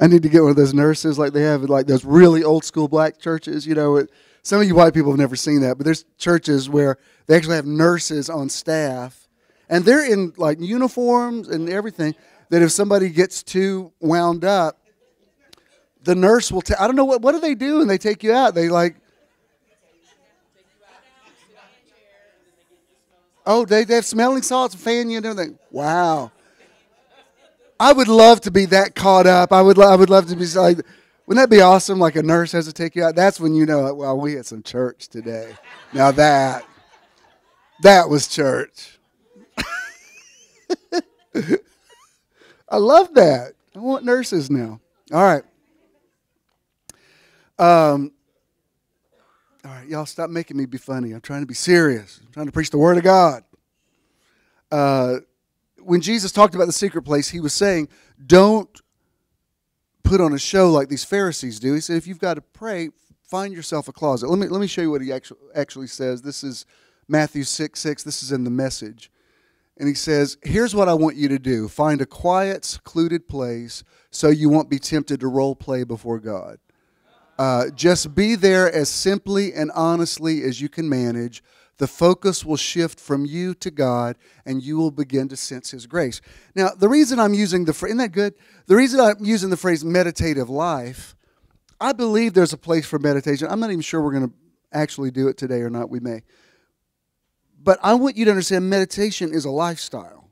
I need to get one of those nurses like they have like those really old school black churches. You know, some of you white people have never seen that, but there's churches where they actually have nurses on staff, and they're in like uniforms and everything. That if somebody gets too wound up, the nurse will. I don't know what do they do, and they take you out. They like. Oh, they have smelling salts, fan you and everything. Wow. I would love to be that caught up. I would love to be like, wouldn't that be awesome? Like a nurse has to take you out. That's when you know, well, we had some church today. Now that was church. I love that. I want nurses now. All right. All right, y'all stop making me be funny. I'm trying to be serious. I'm trying to preach the Word of God. When Jesus talked about the secret place, he was saying, don't put on a show like these Pharisees do. He said, if you've got to pray, find yourself a closet. Let me show you what he actually says. This is Matthew 6:6. This is in the Message. And he says, here's what I want you to do. Find a quiet, secluded place so you won't be tempted to role play before God. Just be there as simply and honestly as you can manage. the focus will shift from you to God, and you will begin to sense His grace. Now, the reason I'm using the phrase, isn't that good? The reason I'm using the phrase meditative life, I believe there's a place for meditation. I'm not even sure we're going to actually do it today or not. We may. But I want you to understand meditation is a lifestyle.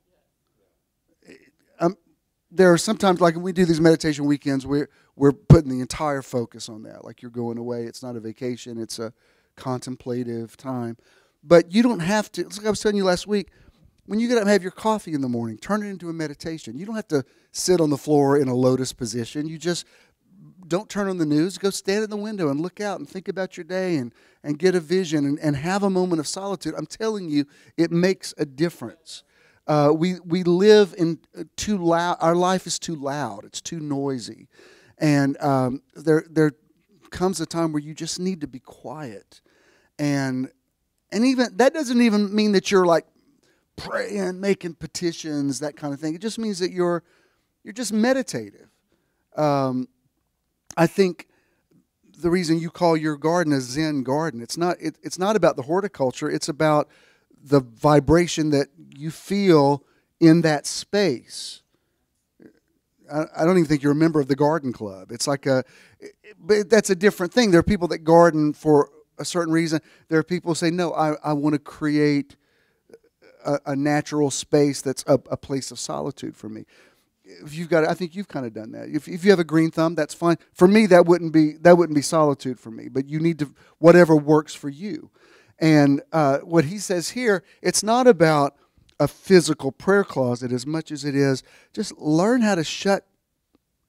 There are sometimes, like when we do these meditation weekends, we're putting the entire focus on that. Like you're going away. It's not a vacation. It's a contemplative time. But you don't have to. It's like I was telling you last week, when you get up and have your coffee in the morning, turn it into a meditation. You don't have to sit on the floor in a lotus position. You just don't turn on the news. Go stand in the window and look out and think about your day and get a vision and have a moment of solitude. I'm telling you, it makes a difference. We live in too loud. Our life is too loud. It's too noisy, and there comes a time where you just need to be quiet, and even that doesn't even mean that you're like praying, making petitions, that kind of thing. It just means that you're just meditative. I think the reason you call your garden a Zen garden, it's not about the horticulture. It's about the vibration that you feel in that space. I don't even think you're a member of the garden club. It's like but that's a different thing. There are people that garden for a certain reason. There are people who say, no, I want to create a natural space that's a place of solitude for me. If you've got, I think you've kind of done that. If you have a green thumb, that's fine. For me, that wouldn't be solitude for me. But you need to, whatever works for you. And what he says here, it's not about a physical prayer closet as much as it is just learn how to shut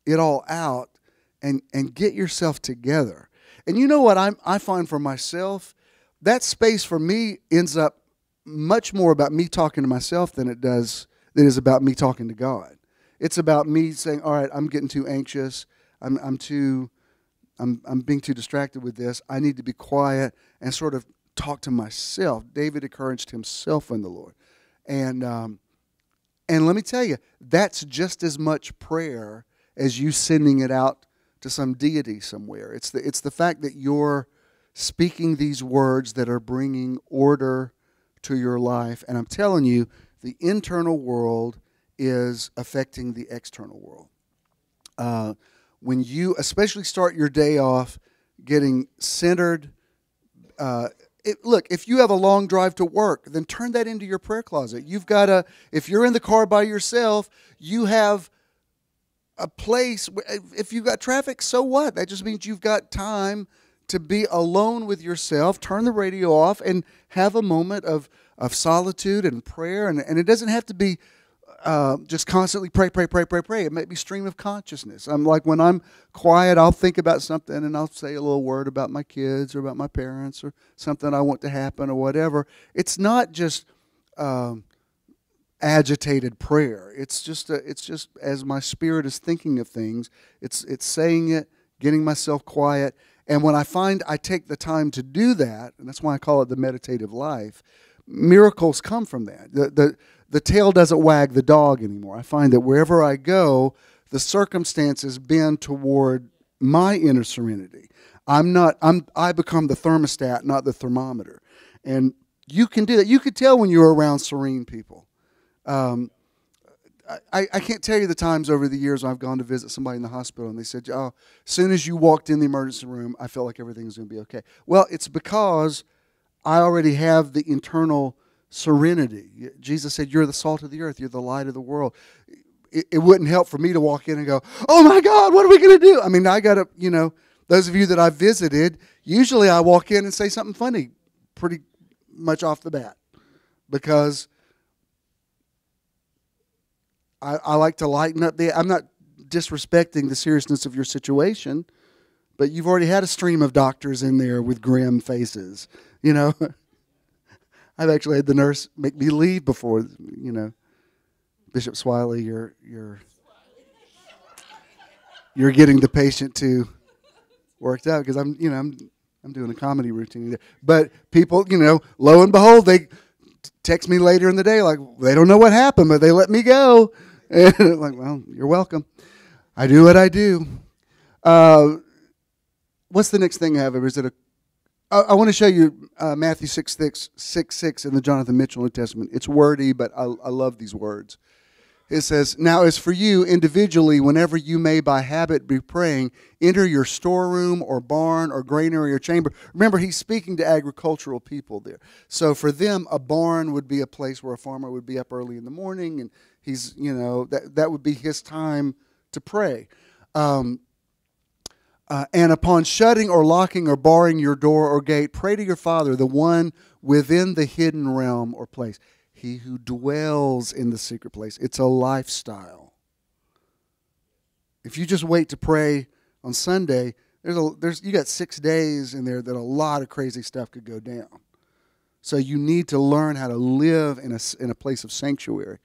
it all out and get yourself together. And you know what I find for myself? That space for me ends up much more about me talking to myself than it is about me talking to God. It's about me saying, all right, I'm getting too anxious. I'm being too distracted with this. I need to be quiet and sort of talk to myself. David encouraged himself in the Lord. And let me tell you, that's just as much prayer as you sending it out to some deity somewhere. It's the fact that you're speaking these words that are bringing order to your life. And I'm telling you, the internal world is affecting the external world. When you especially start your day off getting centered, look, if you have a long drive to work, then turn that into your prayer closet. If you're in the car by yourself, you have a place. If you've got traffic, so what? That just means you've got time to be alone with yourself. Turn the radio off and have a moment of solitude and prayer. And it doesn't have to be just constantly pray. It may be stream of consciousness. I'm like, when I'm quiet, I'll think about something and I'll say a little word about my kids or about my parents or something I want to happen or whatever. It's not just agitated prayer. It's just as my spirit is thinking of things, it's saying it, getting myself quiet. And when I find I take the time to do that, and that's why I call it the meditative life, miracles come from that. The tail doesn't wag the dog anymore. I find that wherever I go, the circumstances bend toward my inner serenity. I become the thermostat, not the thermometer. And you can do that. You could tell when you're around serene people. I can't tell you the times over the years I've gone to visit somebody in the hospital and they said, oh, as soon as you walked in the emergency room, I felt like everything was going to be okay. Well, it's because I already have the internal serenity. Jesus said, you're the salt of the earth. You're the light of the world. It wouldn't help for me to walk in and go, oh my God, what are we going to do? I mean, I got to, those of you that I've visited, usually I walk in and say something funny pretty much off the bat because I like to lighten up I'm not disrespecting the seriousness of your situation, but you've already had a stream of doctors in there with grim faces, I've actually had the nurse make me leave before, Bishop Swilley, you're getting the patient to worked out because I'm doing a comedy routine there. But people, lo and behold, they text me later in the day like they don't know what happened, but they let me go. And I'm like, well, you're welcome. I do what I do. What's the next thing I have? Is it I want to show you Mathew 6:6 in the Jonathan Mitchell New Testament. It's wordy, but I love these words. It says, "Now as for you individually, whenever you may by habit be praying, enter your storeroom or barn or granary or chamber." Remember, he's speaking to agricultural people there. So for them, a barn would be a place where a farmer would be up early in the morning, and he's, that would be his time to pray. And upon shutting or locking or barring your door or gate, pray to your Father, the one within the hidden realm or place. He who dwells in the secret place. It's a lifestyle. If you just wait to pray on Sunday, you got 6 days in there that a lot of crazy stuff could go down. So you need to learn how to live in a place of sanctuary.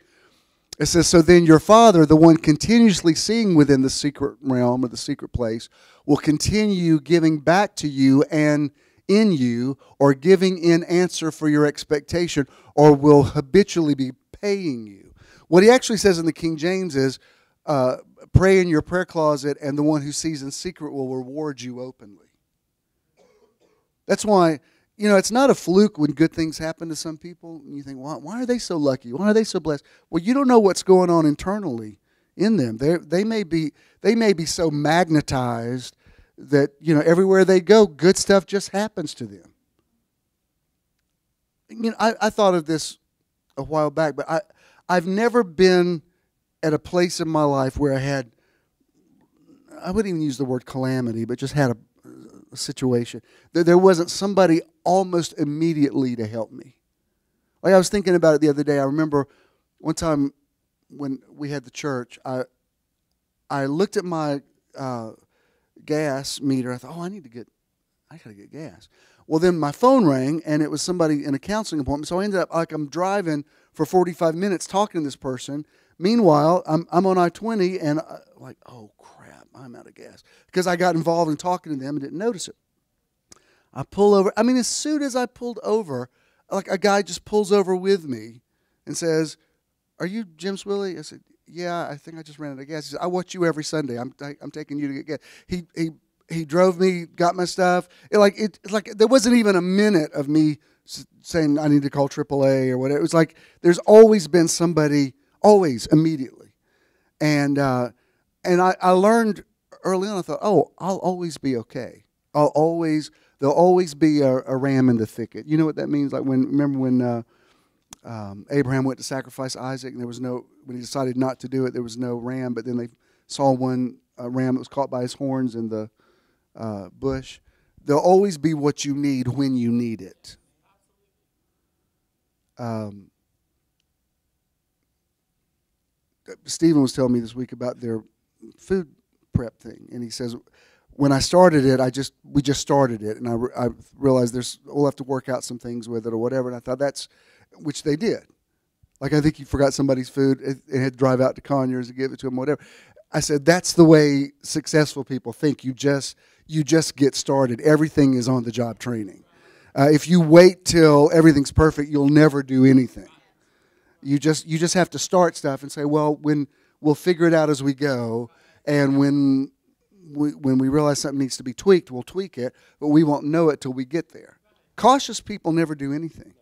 It says, "So then your Father, the one continuously seeing within the secret realm or the secret place, will continue giving back to you and in you, or giving in answer for your expectation, or will habitually be paying you." What he actually says in the King James is, pray in your prayer closet, and the one who sees in secret will reward you openly. That's why, it's not a fluke when good things happen to some people. And you think, why are they so lucky? Why are they so blessed? Well, you don't know what's going on internally in them. They may be so magnetized that, everywhere they go, good stuff just happens to them. I thought of this a while back, but I've never been at a place in my life where I wouldn't even use the word calamity, but just had a situation that there wasn't somebody almost immediately to help me. Like, I was thinking about it the other day. I remember one time when we had the church, I looked at my gas meter. I thought, I gotta get gas. Well, then my phone rang, and it was somebody in a counseling appointment. So I ended up, I'm driving for 45 minutes talking to this person. Meanwhile, I'm on I-20, and oh crap, I'm out of gas, because I got involved in talking to them and didn't notice it. I pull over. As soon as I pulled over, a guy just pulls over with me and says, "Are you Jim Swilley?" I said, "Yeah, I think I just ran out of gas." He said, "I watch you every Sunday. I'm taking you to get gas." He drove me, got my stuff. There wasn't even a minute of me saying I need to call AAA or whatever. It was like there's always been somebody, always, immediately. And I learned early on. I thought, I'll always be okay. There'll always be a ram in the thicket. You know what that means? Remember when Abraham went to sacrifice Isaac, and when he decided not to do it, there was no ram, but then they saw a ram that was caught by his horns in the bush. There'll always be what you need when you need it. Stephen was telling me this week about their food prep thing, and he says, when I started it, we just started it, and I realized we'll have to work out some things with it or whatever, and I thought which they did. I think you forgot somebody's food and had to drive out to Conyers and give it to them, whatever. I said, that's the way successful people think. You just get started. Everything is on the job training. If you wait till everything's perfect, you'll never do anything. You just have to start stuff and say, well, we'll figure it out as we go, and when we realize something needs to be tweaked, we'll tweak it, but we won't know it till we get there. Cautious people never do anything.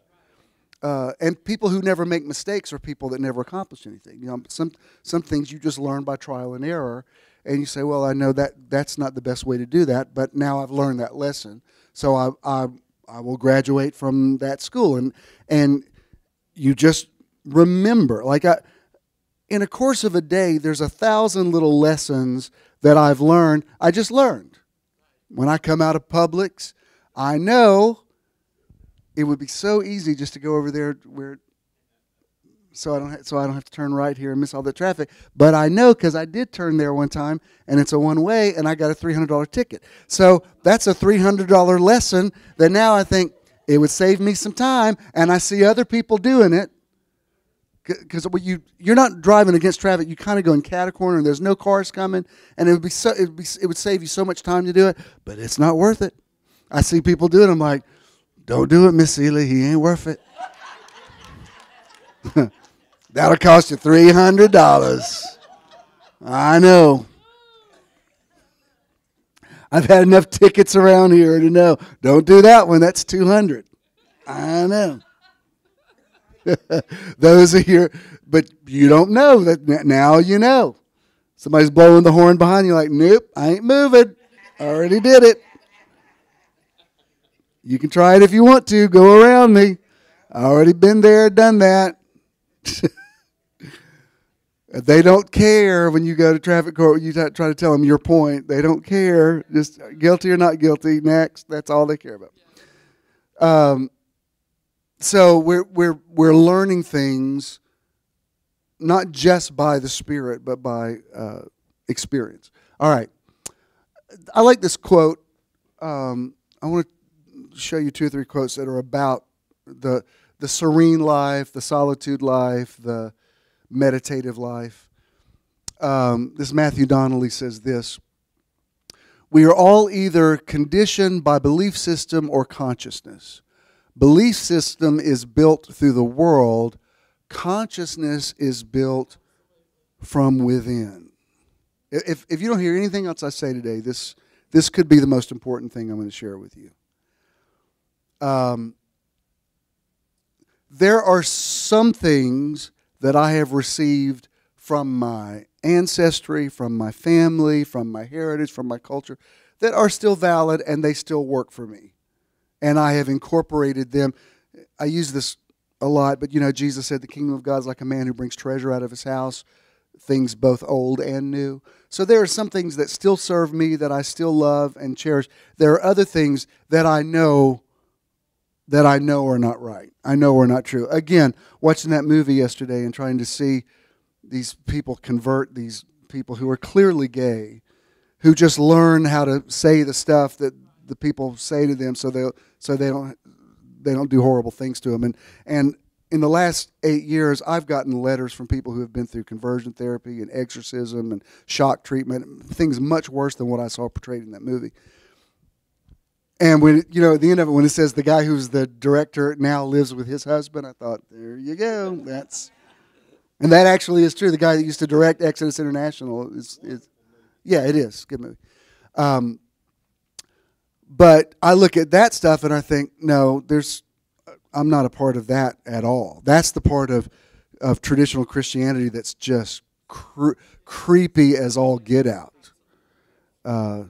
And people who never make mistakes are people that never accomplish anything. Some things you just learn by trial and error, and you say, well, I know that's not the best way to do that, but now I've learned that lesson, so I will graduate from that school. And you just remember, in a course of a day, there's 1,000 little lessons that I've learned. I just learned. When I come out of Publix, I know it would be so easy just to go over there so I don't have to turn right here and miss all the traffic. But I know, because I did turn there one time, and it's a one-way, and I got a $300 ticket. So that's a $300 lesson that now I think it would save me some time, and I see other people doing it. Because you're not driving against traffic, you kind of go in cat-a-corner, and there's no cars coming, and it would save you so much time to do it, but it's not worth it. I see people do it. I'm like, don't do it, Miss Seeley. He ain't worth it. That'll cost you $300. I know. I've had enough tickets around here to know, don't do that one. That's 200. I know. Those are here, but you don't know that now you know. Somebody's blowing the horn behind you like, nope, I ain't moving. I already did it. You can try it if you want to. Go around me. I already been there, done that. They don't care when you go to traffic court. You try to tell them your point. They don't care. Just guilty or not guilty. Next. That's all they care about. So we're learning things not just by the Spirit, but by experience. All right. I like this quote. I want to show you 2 or 3 quotes that are about the serene life, the solitude life, the meditative life. This Mathew Donnelly says this: we are all either conditioned by belief system or consciousness. Belief system is built through the world. Consciousness is built from within. If you don't hear anything else I say today, this could be the most important thing I'm going to share with you. There are some things that I have received from my ancestry, from my family, from my heritage, from my culture, that are still valid and they still work for me. And I have incorporated them. I use this a lot, but Jesus said the kingdom of God is like a man who brings treasure out of his house, things both old and new. So there are some things that still serve me, that I still love and cherish. There are other things that I know are not right. I know are not true. Again, watching that movie yesterday and trying to see these people convert, these people who are clearly gay, who just learn how to say the stuff that the people say to them so they don't do horrible things to them. And in the last 8 years, I've gotten letters from people who have been through conversion therapy and exorcism and shock treatment, things much worse than what I saw portrayed in that movie. And when at the end of it, when it says the guy who's the director now lives with his husband, I thought, there you go. And that actually is true. The guy that used to direct Exodus International is yeah, it is. Good movie. But I look at that stuff and I think, no, I'm not a part of that at all. That's the part of traditional Christianity that's just creepy as all get out. I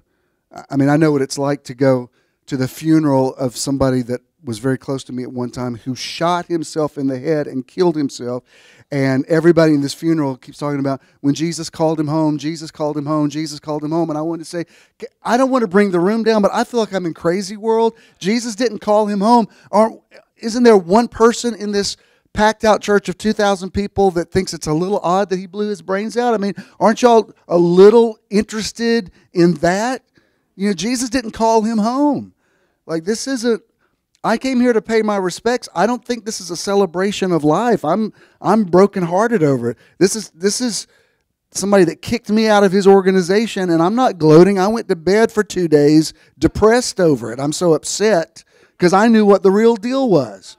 mean, I know what it's like to go to the funeral of somebody that was very close to me at one time who shot himself in the head and killed himself. And everybody in this funeral keeps talking about when Jesus called him home, Jesus called him home, Jesus called him home. And I wanted to say, I don't want to bring the room down, but I feel like I'm in crazy world. Jesus didn't call him home. Isn't there one person in this packed out church of 2,000 people that thinks it's a little odd that he blew his brains out? I mean, aren't y'all a little interested in that? Jesus didn't call him home. Like, this isn't, I came here to pay my respects. I don't think this is a celebration of life. I'm brokenhearted over it. This is somebody that kicked me out of his organization, and I'm not gloating. I went to bed for 2 days depressed over it. I'm so upset because I knew what the real deal was.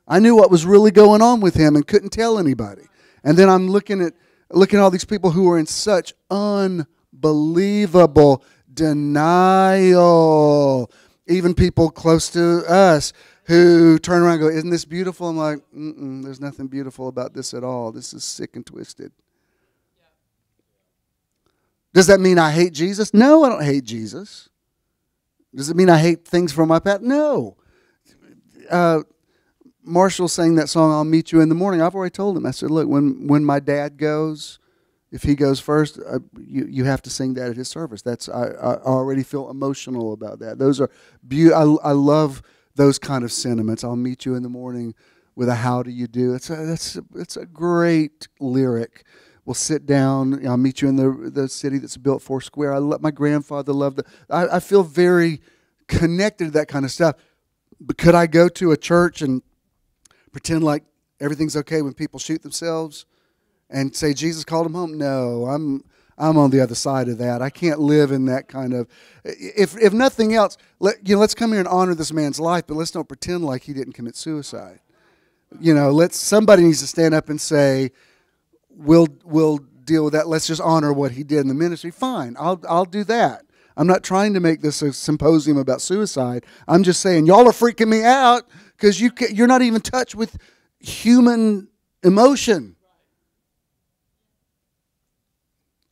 I knew what was really going on with him and couldn't tell anybody. And then I'm looking at all these people who are in such unbelievable denial. Even people close to us who turn around and go, isn't this beautiful? I'm like, there's nothing beautiful about this at all. This is sick and twisted. Yeah. Does that mean I hate Jesus? No, I don't hate Jesus. Does it mean I hate things from my past? No. Marshall sang that song, I'll Meet You in the Morning. I've already told him. I said, look, when my dad goes, if he goes first, you have to sing that at his service. I already feel emotional about that. Those are beautiful. I love those kind of sentiments. I'll meet you in the morning with a how do you do. It's a great lyric. We'll sit down. I'll meet you in the city that's built four square. My grandfather loved it. I feel very connected to that kind of stuff. But could I go to a church and pretend like everything's okay when people shoot themselves? And say Jesus called him home? No, I'm on the other side of that. I can't live in that kind of. If nothing else, let's come here and honor this man's life, but let's don't pretend like he didn't commit suicide. Somebody needs to stand up and say, we'll deal with that. Let's just honor what he did in the ministry. Fine, I'll do that. I'm not trying to make this a symposium about suicide. I'm just saying y'all are freaking me out because you're not even in touch with human emotion.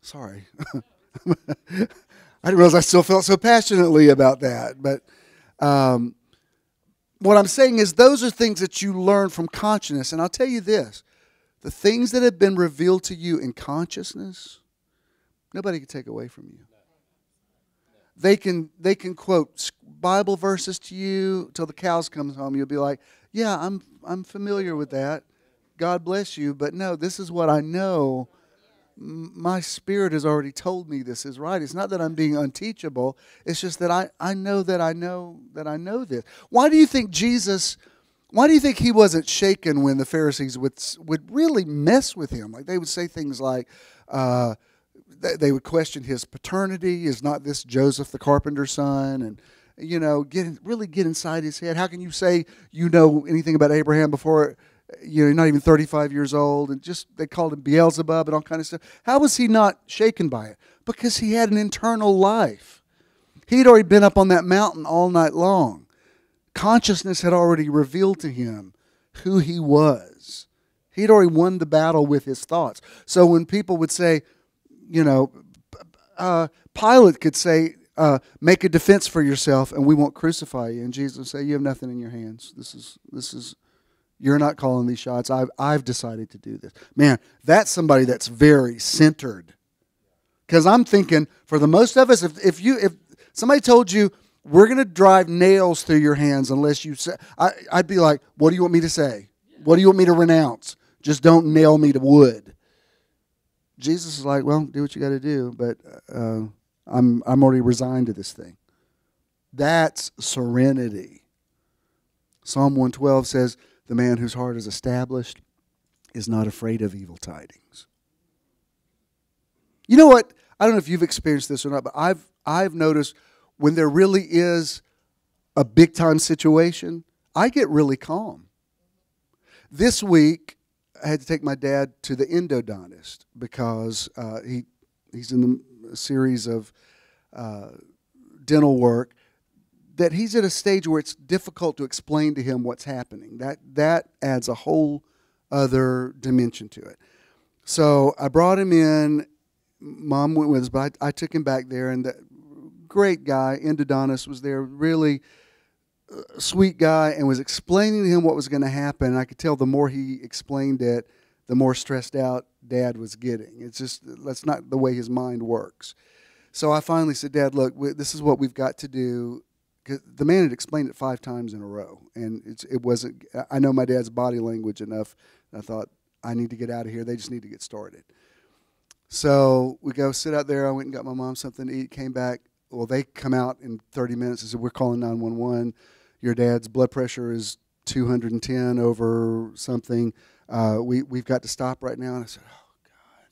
Sorry. I didn't realize I still felt so passionately about that. But what I'm saying is those are things that you learn from consciousness. And I'll tell you this. The things that have been revealed to you in consciousness, nobody can take away from you. They can quote Bible verses to you till the cows come home. You'll be like, yeah, I'm familiar with that. God bless you. But no, this is what I know. My spirit has already told me this is right. It's not that I'm being unteachable. It's just that I know that I know this. Why do you think he wasn't shaken when the Pharisees would really mess with him? Like they would say things like, they would question his paternity. Is not this Joseph the carpenter's son? And really get inside his head. How can you say you know anything about Abraham before you're not even 35 years old? And just they called him Beelzebub and all kind of stuff. How was he not shaken by it? Because he had an internal life. He'd already been up on that mountain all night long. Consciousness had already revealed to him who he was. He'd already won the battle with his thoughts. So when people would say, Pilate could say, make a defense for yourself and we won't crucify you. And Jesus would say, you have nothing in your hands. This is you're not calling these shots. I've decided to do this. Man, that's somebody that's very centered. Because I'm thinking, for the most of us, if somebody told you, we're going to drive nails through your hands unless you say, I'd be like, what do you want me to say? What do you want me to renounce? Just don't nail me to wood. Jesus is like, well, do what you got to do, but I'm already resigned to this thing. That's serenity. Psalm 112 says, the man whose heart is established is not afraid of evil tidings. You know what? I don't know if you've experienced this or not, but I've noticed when there really is a big time situation, I get really calm. This week, I had to take my dad to the endodontist because he's in a series of dental work that he's at a stage where it's difficult to explain to him what's happening. That adds a whole other dimension to it. So I brought him in. Mom went with us, but I took him back there, and the great guy, endodontist, was there, really sweet guy, and was explaining to him what was going to happen. And I could tell the more he explained it, the more stressed out Dad was getting. It's just, that's not the way his mind works. So I finally said, Dad, look, this is what we've got to do. The man had explained it 5 times in a row, and it wasn't. I know my dad's body language enough. I thought, I need to get out of here. They just need to get started. So we go sit out there. I went and got my mom something to eat. Came back. Well, they come out in 30 minutes and said, we're calling 911. Your dad's blood pressure is 210 over something. We've got to stop right now. And I said, oh God.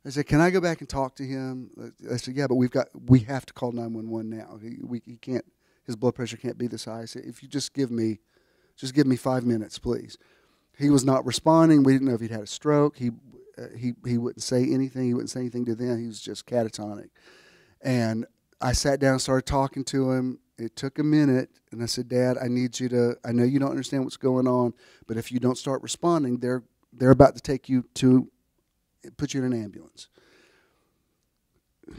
I said, can I go back and talk to him? I said, yeah, but we have to call 911 now. He can't. His blood pressure can't be this high. I said, if you just give me 5 minutes, please. He was not responding. We didn't know if he'd had a stroke. He wouldn't say anything. He wouldn't say anything to them. He was just catatonic. And I sat down and started talking to him. It took a minute, and I said, Dad, I need you to, I know you don't understand what's going on, but if you don't start responding, they're about to take you to, put you in an ambulance.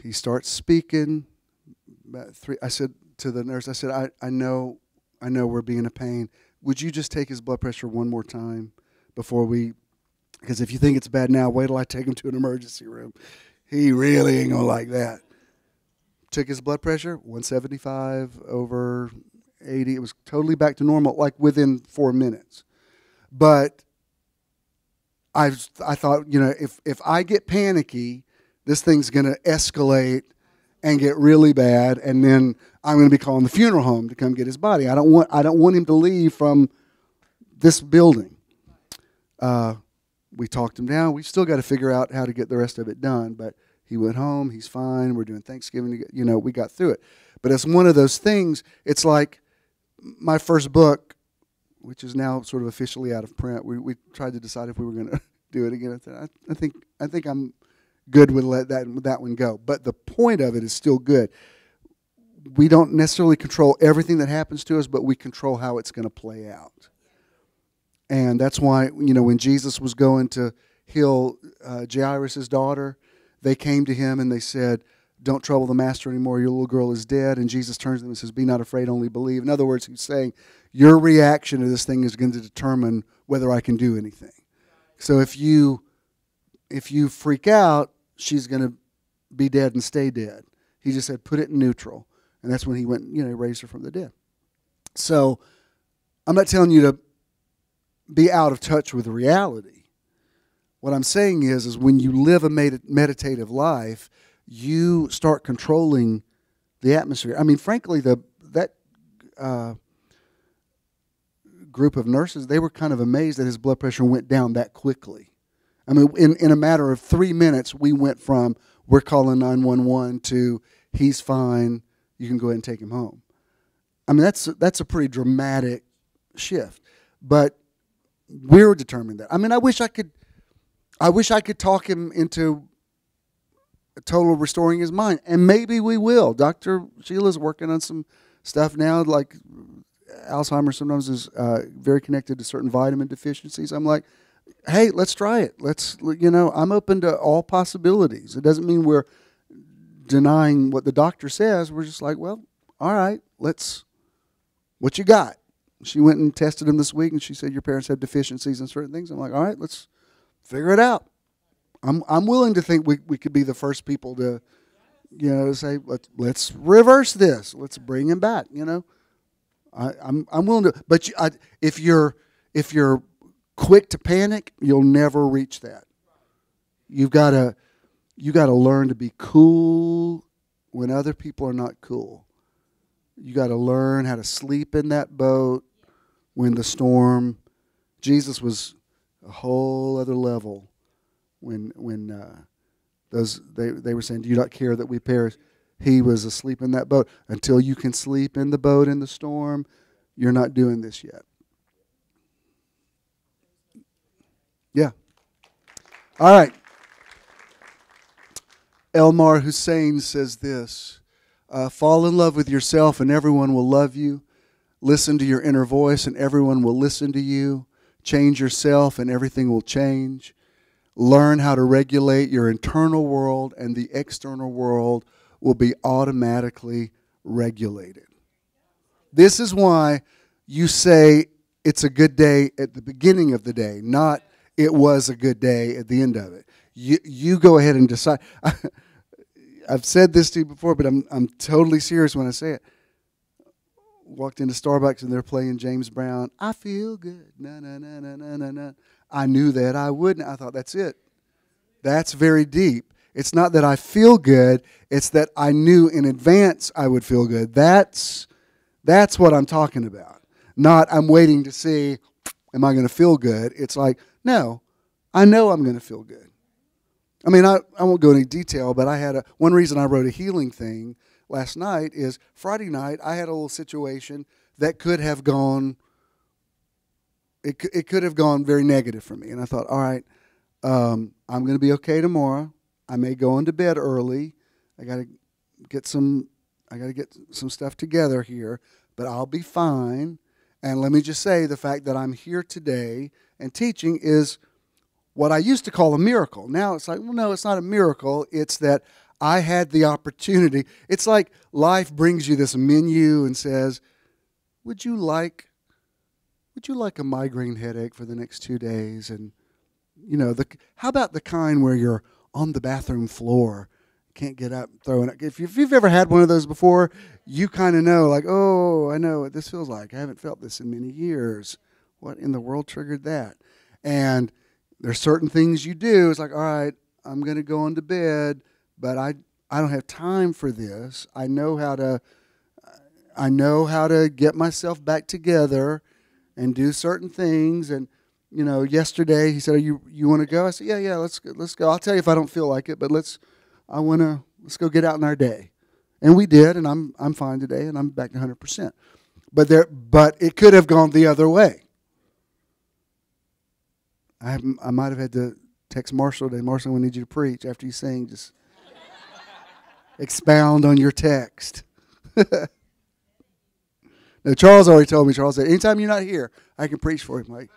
He starts speaking. I said to the nurse, I said, I know we're being a pain. Would you just take his blood pressure one more time before because if you think it's bad now, wait till I take him to an emergency room. He really ain't going to like that. Took his blood pressure, 175 over 80. It was totally back to normal, like within 4 minutes. But I thought, if I get panicky, this thing's going to escalate and get really bad, and then I'm going to be calling the funeral home to come get his body. I don't want him to leave from this building. We talked him down. We've still got to figure out how to get the rest of it done, but he went home. He's fine. We're doing Thanksgiving. We got through it. But it's one of those things. It's like my first book, which is now sort of officially out of print. We tried to decide if we were going to do it again. I think I'm good with let that one go. But the point of it is still good. we don't necessarily control everything that happens to us, but we control how it's going to play out. And that's why, when Jesus was going to heal Jairus' daughter, they came to him and they said, don't trouble the master anymore, your little girl is dead. And Jesus turns to them and says, be not afraid, only believe. In other words, he's saying, your reaction to this thing is going to determine whether I can do anything. So if you freak out, she's going to be dead and stay dead. He just said, put it in neutral. And that's when he went, raised her from the dead. So I'm not telling you to be out of touch with reality. What I'm saying is when you live a meditative life, you start controlling the atmosphere. I mean, frankly, that group of nurses, they were kind of amazed that his blood pressure went down that quickly. I mean, in a matter of 3 minutes, we went from we're calling 911 to he's fine, you can go ahead and take him home. I mean, that's a pretty dramatic shift. But we're determined that. I mean, I wish I could talk him into total restoring his mind, and maybe we will. Dr. Sheila's working on some stuff now, like Alzheimer's sometimes is very connected to certain vitamin deficiencies. I'm like, hey, let's try it. I'm open to all possibilities. It doesn't mean we're denying what the doctor says. We're just like, well, all right, what you got? She went and tested him this week, and she said, your parents have deficiencies in certain things. I'm like, all right, let's figure it out. I'm willing to think we could be the first people to, say, let's reverse this. Let's bring him back, I'm willing to, but if you're quick to panic, you'll never reach that. You got to learn to be cool when other people are not cool. You got to learn how to sleep in that boat when the storm. Jesus was a whole other level when they were saying, do you not care that we perish? He was asleep in that boat. Until you can sleep in the boat in the storm, you're not doing this yet. Yeah. All right. Elmar Hussein says this, fall in love with yourself and everyone will love you. Listen to your inner voice and everyone will listen to you. Change yourself and everything will change. Learn how to regulate your internal world and the external world will be automatically regulated. This is why you say it's a good day at the beginning of the day, not it was a good day at the end of it. You go ahead and decide. I've said this to you before, but I'm totally serious when I say it. Walked into Starbucks and they're playing James Brown. I feel good. Na na na na na na na. I knew that I wouldn't. I thought that's it. That's very deep. It's not that I feel good. It's that I knew in advance I would feel good. That's what I'm talking about. Not I'm waiting to see, am I going to feel good? It's like, no, I know I'm going to feel good. I mean, I won't go into detail, but I had one reason I wrote a healing thing last night is Friday night I had a little situation that could have gone, it could have gone very negative for me. And I thought, all right, I'm going to be okay tomorrow. I may go into bed early. I got to get some stuff together here, but I'll be fine. And let me just say the fact that I'm here today and teaching is what I used to call a miracle. Now it's like, well, no, it's not a miracle. It's that I had the opportunity. It's like life brings you this menu and says, would you like a migraine headache for the next 2 days? And, how about the kind where you're on the bathroom floor, can't get up, throwing it. If you've ever had one of those before, you kind of know, like, oh, I know what this feels like. I haven't felt this in many years. What in the world triggered that? And there's certain things you do. It's like, all right, I'm going to go into bed, but I don't have time for this. I know how to get myself back together and do certain things. And yesterday he said, "You want to go?" I said, "Yeah, let's go. I'll tell you if I don't feel like it, but let's go get out in our day." And we did, and I'm fine today, and I'm back to 100%. But it could have gone the other way. I might have had to text Marshall today. Marshall, we need you to preach after you sing. Just expound on your text. Now, Charles already told me, Charles said, anytime you're not here, I can preach for you. I'm like,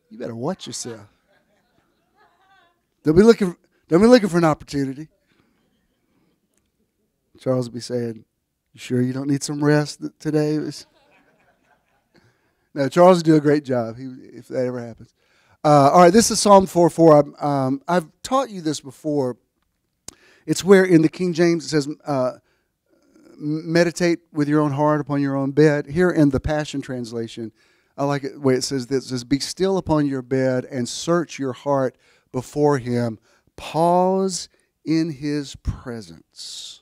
you better watch yourself. They'll be looking for an opportunity. Charles will be saying, you sure you don't need some rest today? No, Charles will do a great job if that ever happens. All right, this is Psalm 4:4. I've taught you this before. It's where in the King James it says, meditate with your own heart upon your own bed. Here in the Passion Translation, I like it the way it says this. It says, be still upon your bed and search your heart before him. Pause in his presence.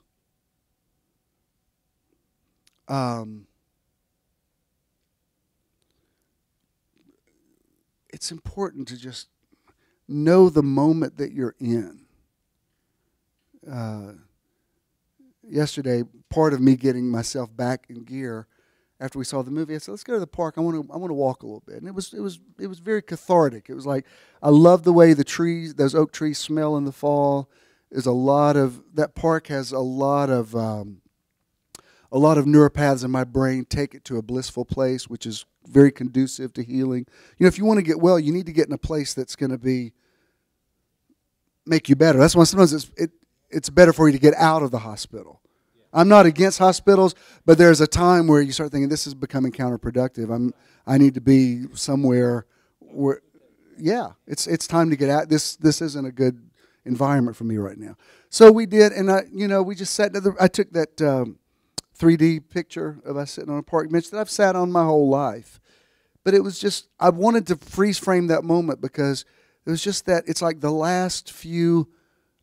It's important to just know the moment that you're in. Yesterday, part of me getting myself back in gear after we saw the movie, I said, let's go to the park. I want to walk a little bit. And it was very cathartic. It was like, I love the way the trees, those oak trees smell in the fall. There's that park has a lot of neuropaths in my brain take it to a blissful place, which is very conducive to healing. You know, if you want to get well, you need to get in a place that's going to make you better. That's why sometimes it's better for you to get out of the hospital. I'm not against hospitals, but there's a time where you start thinking this is becoming counterproductive. I need to be somewhere where, it's time to get out. This isn't a good environment for me right now. So we did, and we just sat. I took that 3D picture of us sitting on a park bench that I've sat on my whole life, but it was just I wanted to freeze frame that moment because it was just that it's like the last few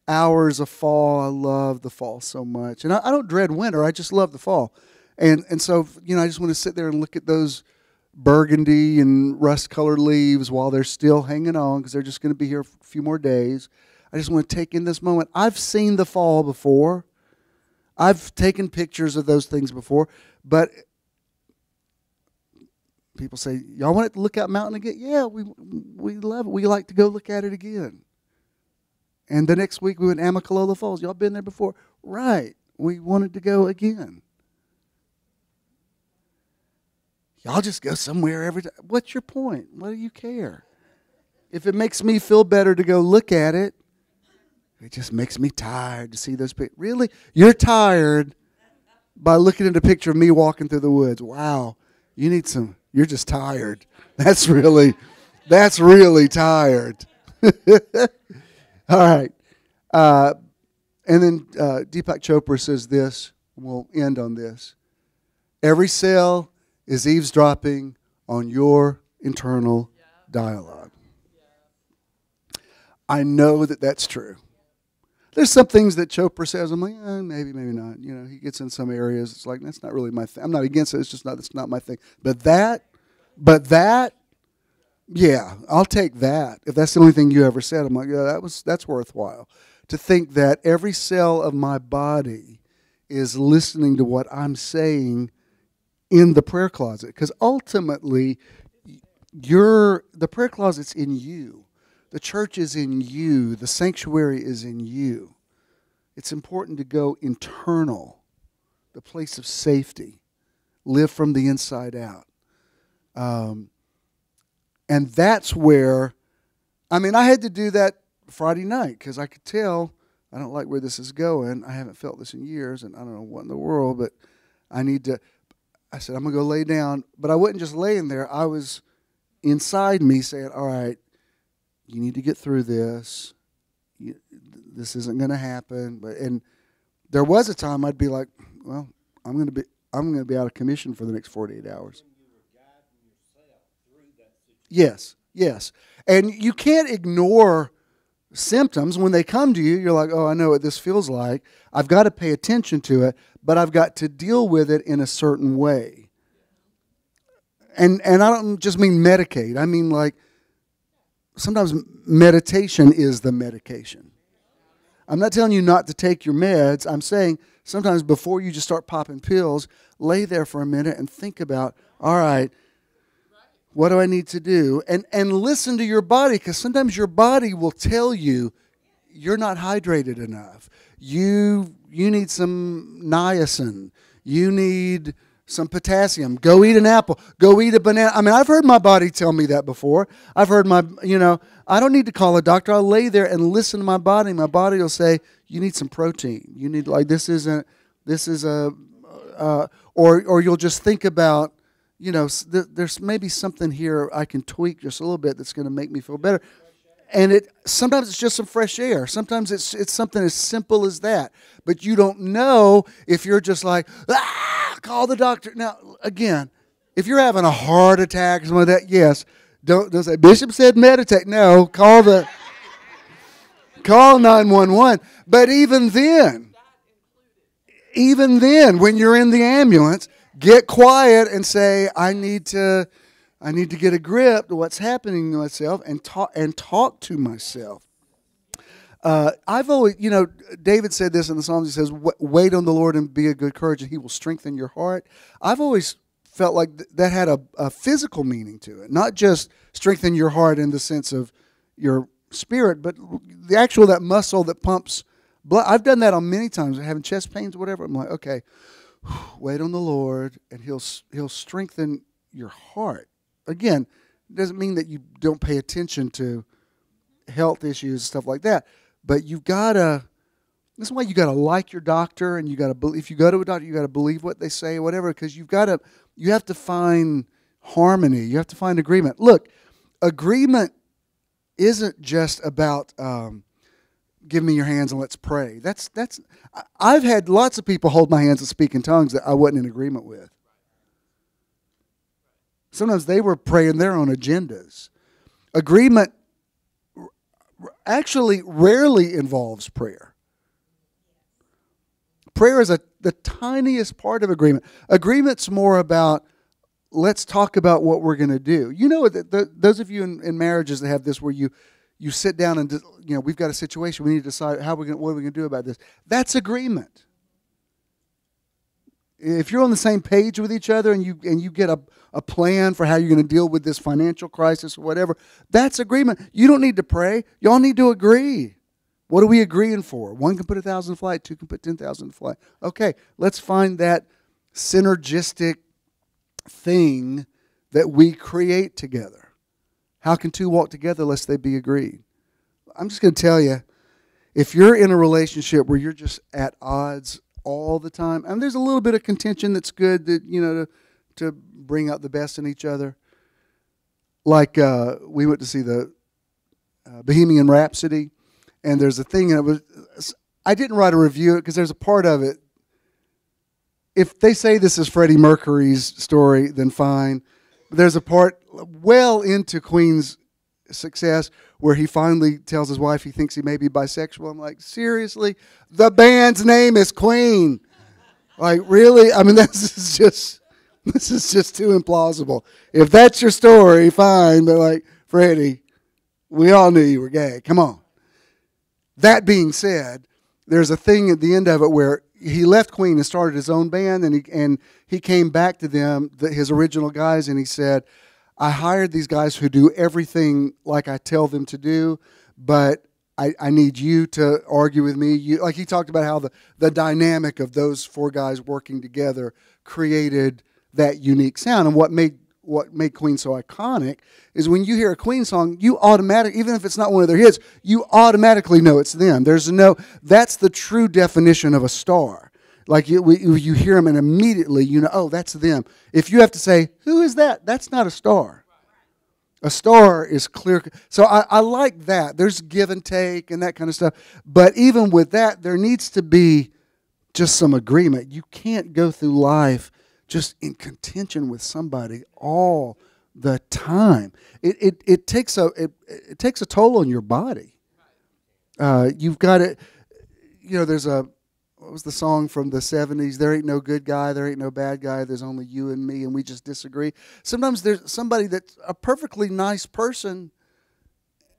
hours of fall. I love the fall so much, and I don't dread winter. I just love the fall, and so I just want to sit there and look at those burgundy and rust-colored leaves while they're still hanging on because they're just going to be here a few more days. I just want to take in this moment. I've seen the fall before. I've taken pictures of those things before, but people say, y'all want to look out mountain again? Yeah, we love it. We like to go look at it again. And the next week we went to Amicalola Falls. Y'all been there before? Right. We wanted to go again. Y'all just go somewhere every time. What's your point? What do you care? If it makes me feel better to go look at it, it just makes me tired to see those pictures. Really? You're tired by looking at a picture of me walking through the woods. Wow. You're just tired. That's really tired. All right. And then Deepak Chopra says this, and we'll end on this. Every cell is eavesdropping on your internal dialogue. I know that that's true. There's some things that Chopra says, I'm like, maybe not. He gets in some areas, it's like, that's not really my thing. I'm not against it, it's not my thing. But that, yeah, I'll take that. If that's the only thing you ever said, I'm like, yeah, that's worthwhile. To think that every cell of my body is listening to what I'm saying in the prayer closet. Because ultimately, the prayer closet's in you. The church is in you. The sanctuary is in you. It's important to go internal, the place of safety. Live from the inside out. And that's where, I had to do that Friday night because I could tell I don't like where this is going. I haven't felt this in years, and I don't know what in the world, but I said, I'm going to go lay down. But I wasn't just laying there. I was inside me saying, all right, you need to get through this. This isn't going to happen. And there was a time I'd be like, well, I'm going to be out of commission for the next 48 hours. Yes. And you can't ignore symptoms when they come to you. You're like, oh, I know what this feels like. I've got to pay attention to it, but I've got to deal with it in a certain way. And I don't just mean medicate. I mean like sometimes meditation is the medication. I'm not telling you not to take your meds. I'm saying sometimes before you just start popping pills, lay there for a minute and think about, all right, what do I need to do? And listen to your body, because sometimes your body will tell you you're not hydrated enough. You need some niacin. You need some potassium. Go eat an apple. Go eat a banana. I mean, I've heard my body tell me that before. I've heard I don't need to call a doctor. I'll lay there and listen to my body. My body will say, you need some protein. You need, or you'll just think about, there's maybe something here I can tweak just a little bit that's going to make me feel better. And sometimes it's just some fresh air. Sometimes it's something as simple as that. But you don't know if you're just like, call the doctor. Now, again, if you're having a heart attack or something like that, yes, don't say, Bishop said meditate. No, call 911. But even then, when you're in the ambulance, get quiet and say, I need to get a grip to what's happening to myself and talk to myself. I've always, David said this in the Psalms. He says, wait on the Lord and be of good courage, and he will strengthen your heart. I've always felt like that had a physical meaning to it, not just strengthen your heart in the sense of your spirit, but that muscle that pumps blood. I've done that on many times, having chest pains or whatever. I'm like, okay, wait on the Lord, and he'll strengthen your heart. Again, it doesn't mean that you don't pay attention to health issues and stuff like that, but this is why you got to like your doctor, and you got to believe. If you go to a doctor, you got to believe what they say, or whatever, because you have to find harmony. You have to find agreement. Look, agreement isn't just about give me your hands and let's pray. I've had lots of people hold my hands and speak in tongues that I wasn't in agreement with. Sometimes they were praying their own agendas. Agreement actually rarely involves prayer. Prayer is the tiniest part of agreement. Agreement's more about, let's talk about what we're going to do. Those of you in marriages that have this, where you sit down and, we've got a situation, we need to decide what are we going to do about this. That's agreement. If you're on the same page with each other and you get a plan for how you're going to deal with this financial crisis or whatever, that's agreement. You don't need to pray. Y'all need to agree. What are we agreeing for? One can put 1,000 to flight. Two can put 10,000 to flight. Okay, let's find that synergistic thing that we create together. How can two walk together lest they be agreed? I'm just going to tell you, if you're in a relationship where you're just at odds all the time, and there's a little bit of contention that's good, that to bring out the best in each other. Like we went to see the Bohemian Rhapsody, and there's a thing, and I didn't write a review because there's a part of it. If they say this is Freddie Mercury's story, then fine. There's a part well into Queen's success where he finally tells his wife he thinks he may be bisexual. I'm like, seriously? The band's name is Queen. Like, really? I mean, this is just too implausible. If that's your story, fine. But like, Freddie, we all knew you were gay. Come on. That being said, there's a thing at the end of it where he left Queen and started his own band, and he came back to them, his original guys, and he said, I hired these guys who do everything like I tell them to do, but I need you to argue with me. Like he talked about how the dynamic of those four guys working together created that unique sound. And what made Queen so iconic is when you hear a Queen song, you automatically, even if it's not one of their hits, you automatically know it's them. That's the true definition of a star. Like you hear them and immediately you know, oh, that's them. If you have to say, who is that? That's not a star. A star is clear. So I like that. There's give and take and that kind of stuff. But even with that, there needs to be just some agreement. You can't go through life just in contention with somebody all the time. It takes a toll on your body. You've got to, there's what was the song from the 70s? There ain't no good guy, there ain't no bad guy, there's only you and me, and we just disagree. Sometimes there's somebody that's a perfectly nice person,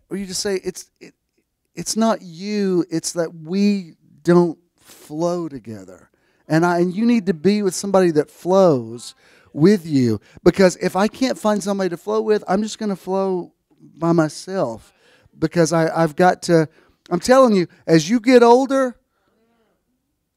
where you just say, it's not you, it's that we don't flow together. And you need to be with somebody that flows with you. Because if I can't find somebody to flow with, I'm just going to flow by myself. Because I've got to, I'm telling you, as you get older,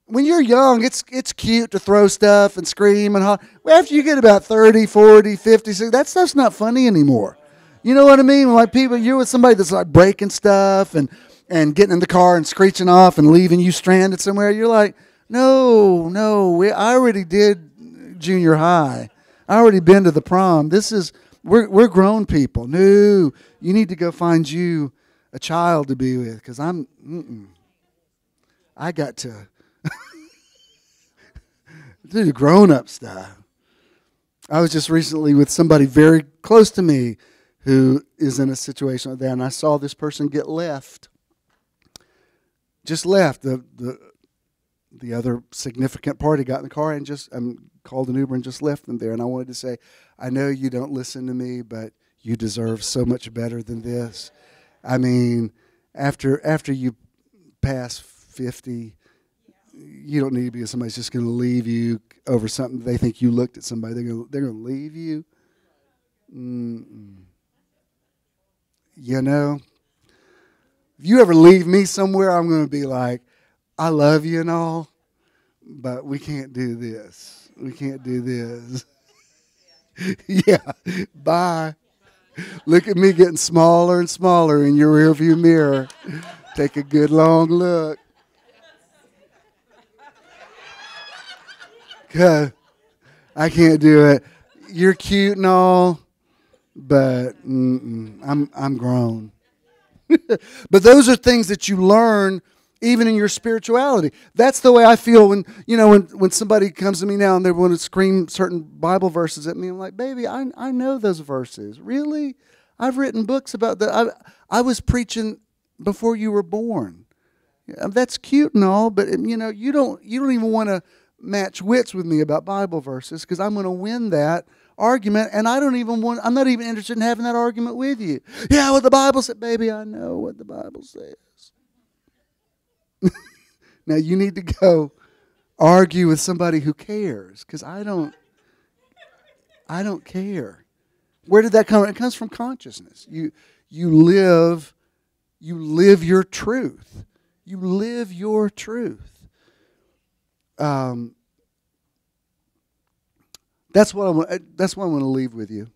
when you're young, it's cute to throw stuff and scream and holler. Well, after you get about 30, 40, 50, 60, that stuff's not funny anymore. You know what I mean? Like you're with somebody that's like breaking stuff and getting in the car and screeching off and leaving you stranded somewhere. You're like, no, I already did junior high. I already been to the prom. We're grown people. No, you need to go find you a child to be with, because I got to do the grown-up stuff. I was just recently with somebody very close to me who is in a situation like that, and I saw this person get left. Just left. The other significant party got in the car and just called an Uber and just left them there. And I wanted to say, I know you don't listen to me, but you deserve so much better than this. I mean, after you pass 50, you don't need to be with somebody who's just going to leave you over something. They think you looked at somebody. They're going to leave you. You know, if you ever leave me somewhere, I'm going to be like, I love you and all, but we can't do this. We can't do this. Yeah, bye. Look at me getting smaller and smaller in your rearview mirror. Take a good long look. Cause I can't do it. You're cute and all, but I'm grown. But those are things that you learn even in your spirituality. That's the way I feel when somebody comes to me now and they want to scream certain Bible verses at me. I'm like, baby, I know those verses. Really? I've written books about that. I was preaching before you were born. That's cute and all, but you don't even want to match wits with me about Bible verses, because I'm going to win that argument, and I'm not even interested in having that argument with you. Yeah, what the Bible said. Baby, I know what the Bible says. Now you need to go argue with somebody who cares, because I don't care. Where did that come from? It comes from consciousness. You live your truth. You live your truth. That's what I want to leave with you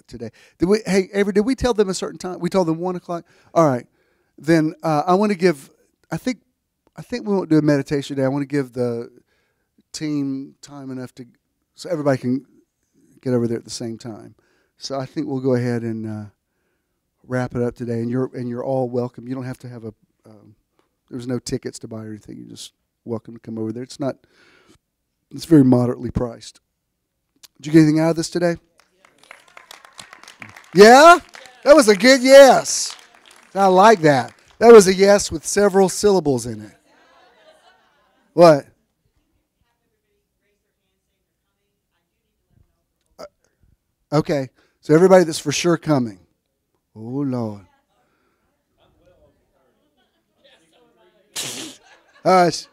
today. Hey, Avery, did we tell them a certain time? We told them 1:00. All right. Then I want to give. I think we won't do a meditation today. I want to give the team time enough so everybody can get over there at the same time. So I think we'll go ahead and wrap it up today. And you're all welcome. You don't have to have there's no tickets to buy or anything. You're just welcome to come over there. It's very moderately priced. Did you get anything out of this today? Yeah? That was a good yes. I like that. That was a yes with several syllables in it. What? Okay. So everybody that's for sure coming. Oh, Lord. Hush.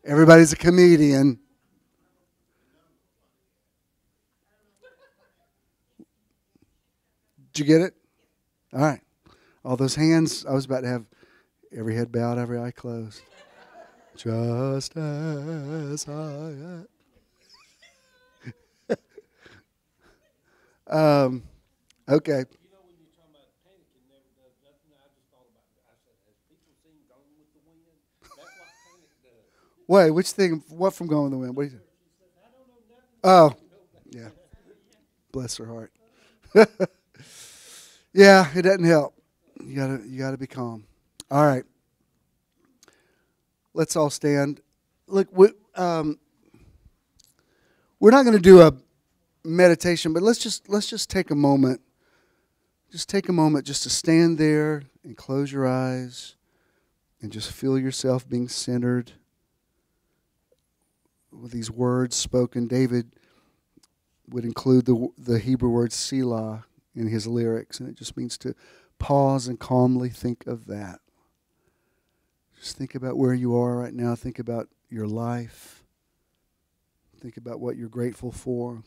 Everybody's a comedian. Did you get it? All right. All those hands, I was about to have every head bowed, every eye closed. Just as I am. Okay. Wait, which thing? What from Going with the Wind? What do you say? Oh, yeah. Bless her heart. Yeah, it doesn't help. You gotta be calm. All right. Let's all stand. Look, we're not going to do a meditation, but let's just take a moment. Just take a moment just to stand there and close your eyes and just feel yourself being centered with these words spoken. David would include the Hebrew word Selah in his lyrics, and it just means to pause and calmly think of that. Just think about where you are right now. Think about your life. Think about what you're grateful for.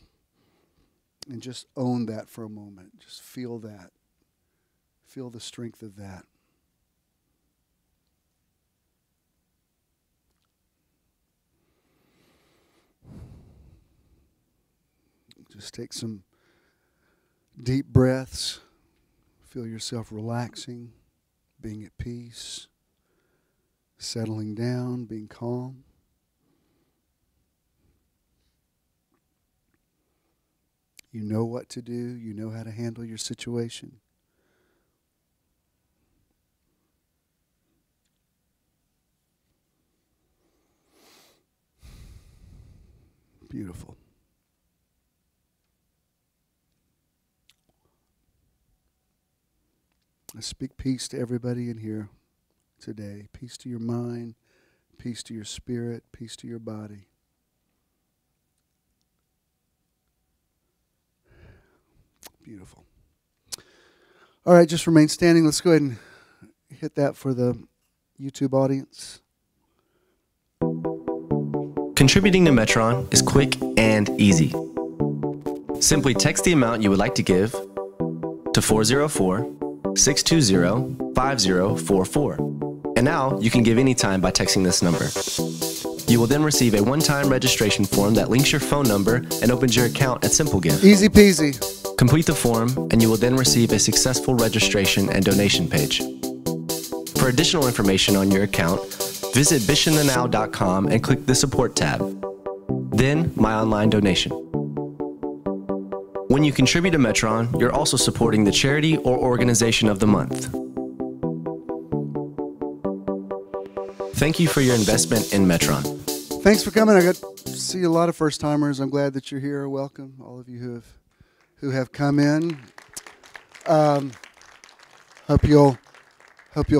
And just own that for a moment. Just feel that. Feel the strength of that. Just take some deep breaths. Feel yourself relaxing, being at peace, settling down, being calm. You know what to do. You know how to handle your situation. Beautiful. I speak peace to everybody in here today. Peace to your mind, peace to your spirit, peace to your body. Beautiful. All right, just remain standing. Let's go ahead and hit that for the YouTube audience. Contributing to Metron is quick and easy. Simply text the amount you would like to give to 404-620-5044. And now you can give anytime by texting this number. You will then receive a one-time registration form that links your phone number and opens your account at SimpleGive. Easy peasy. Complete the form and you will then receive a successful registration and donation page. For additional information on your account, visit bishandthenow.com and click the Support tab. Then, My Online Donation. When you contribute to Metron, you're also supporting the charity or organization of the month. Thank you for your investment in Metron. Thanks for coming. I got to see a lot of first-timers. I'm glad that you're here. Welcome, all of you who have come in. Hope you'll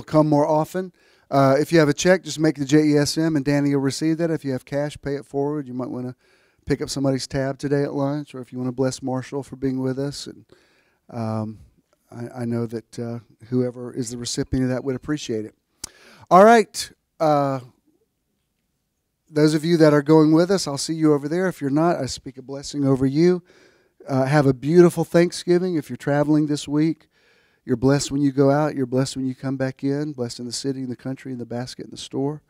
come more often. If you have a check, just make the JESM, and Danny will receive that. If you have cash, pay it forward. You might want to pick up somebody's tab today at lunch, or if you want to bless Marshall for being with us. And I know that whoever is the recipient of that would appreciate it. All right. Those of you that are going with us, I'll see you over there. If you're not, I speak a blessing over you. Have a beautiful Thanksgiving. If you're traveling this week, you're blessed when you go out. You're blessed when you come back in. Blessed in the city, in the country, in the basket, in the store.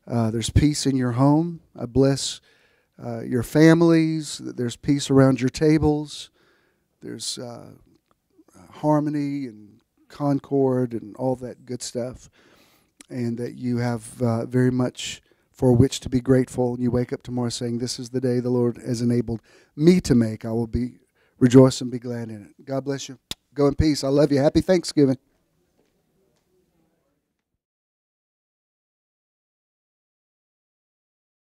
There's peace in your home. I bless your families. There's peace around your tables. There's harmony and concord and all that good stuff. And that you have very much for which to be grateful. And you wake up tomorrow saying, this is the day the Lord has enabled me to make. I will rejoice and be glad in it. God bless you. Go in peace. I love you. Happy Thanksgiving.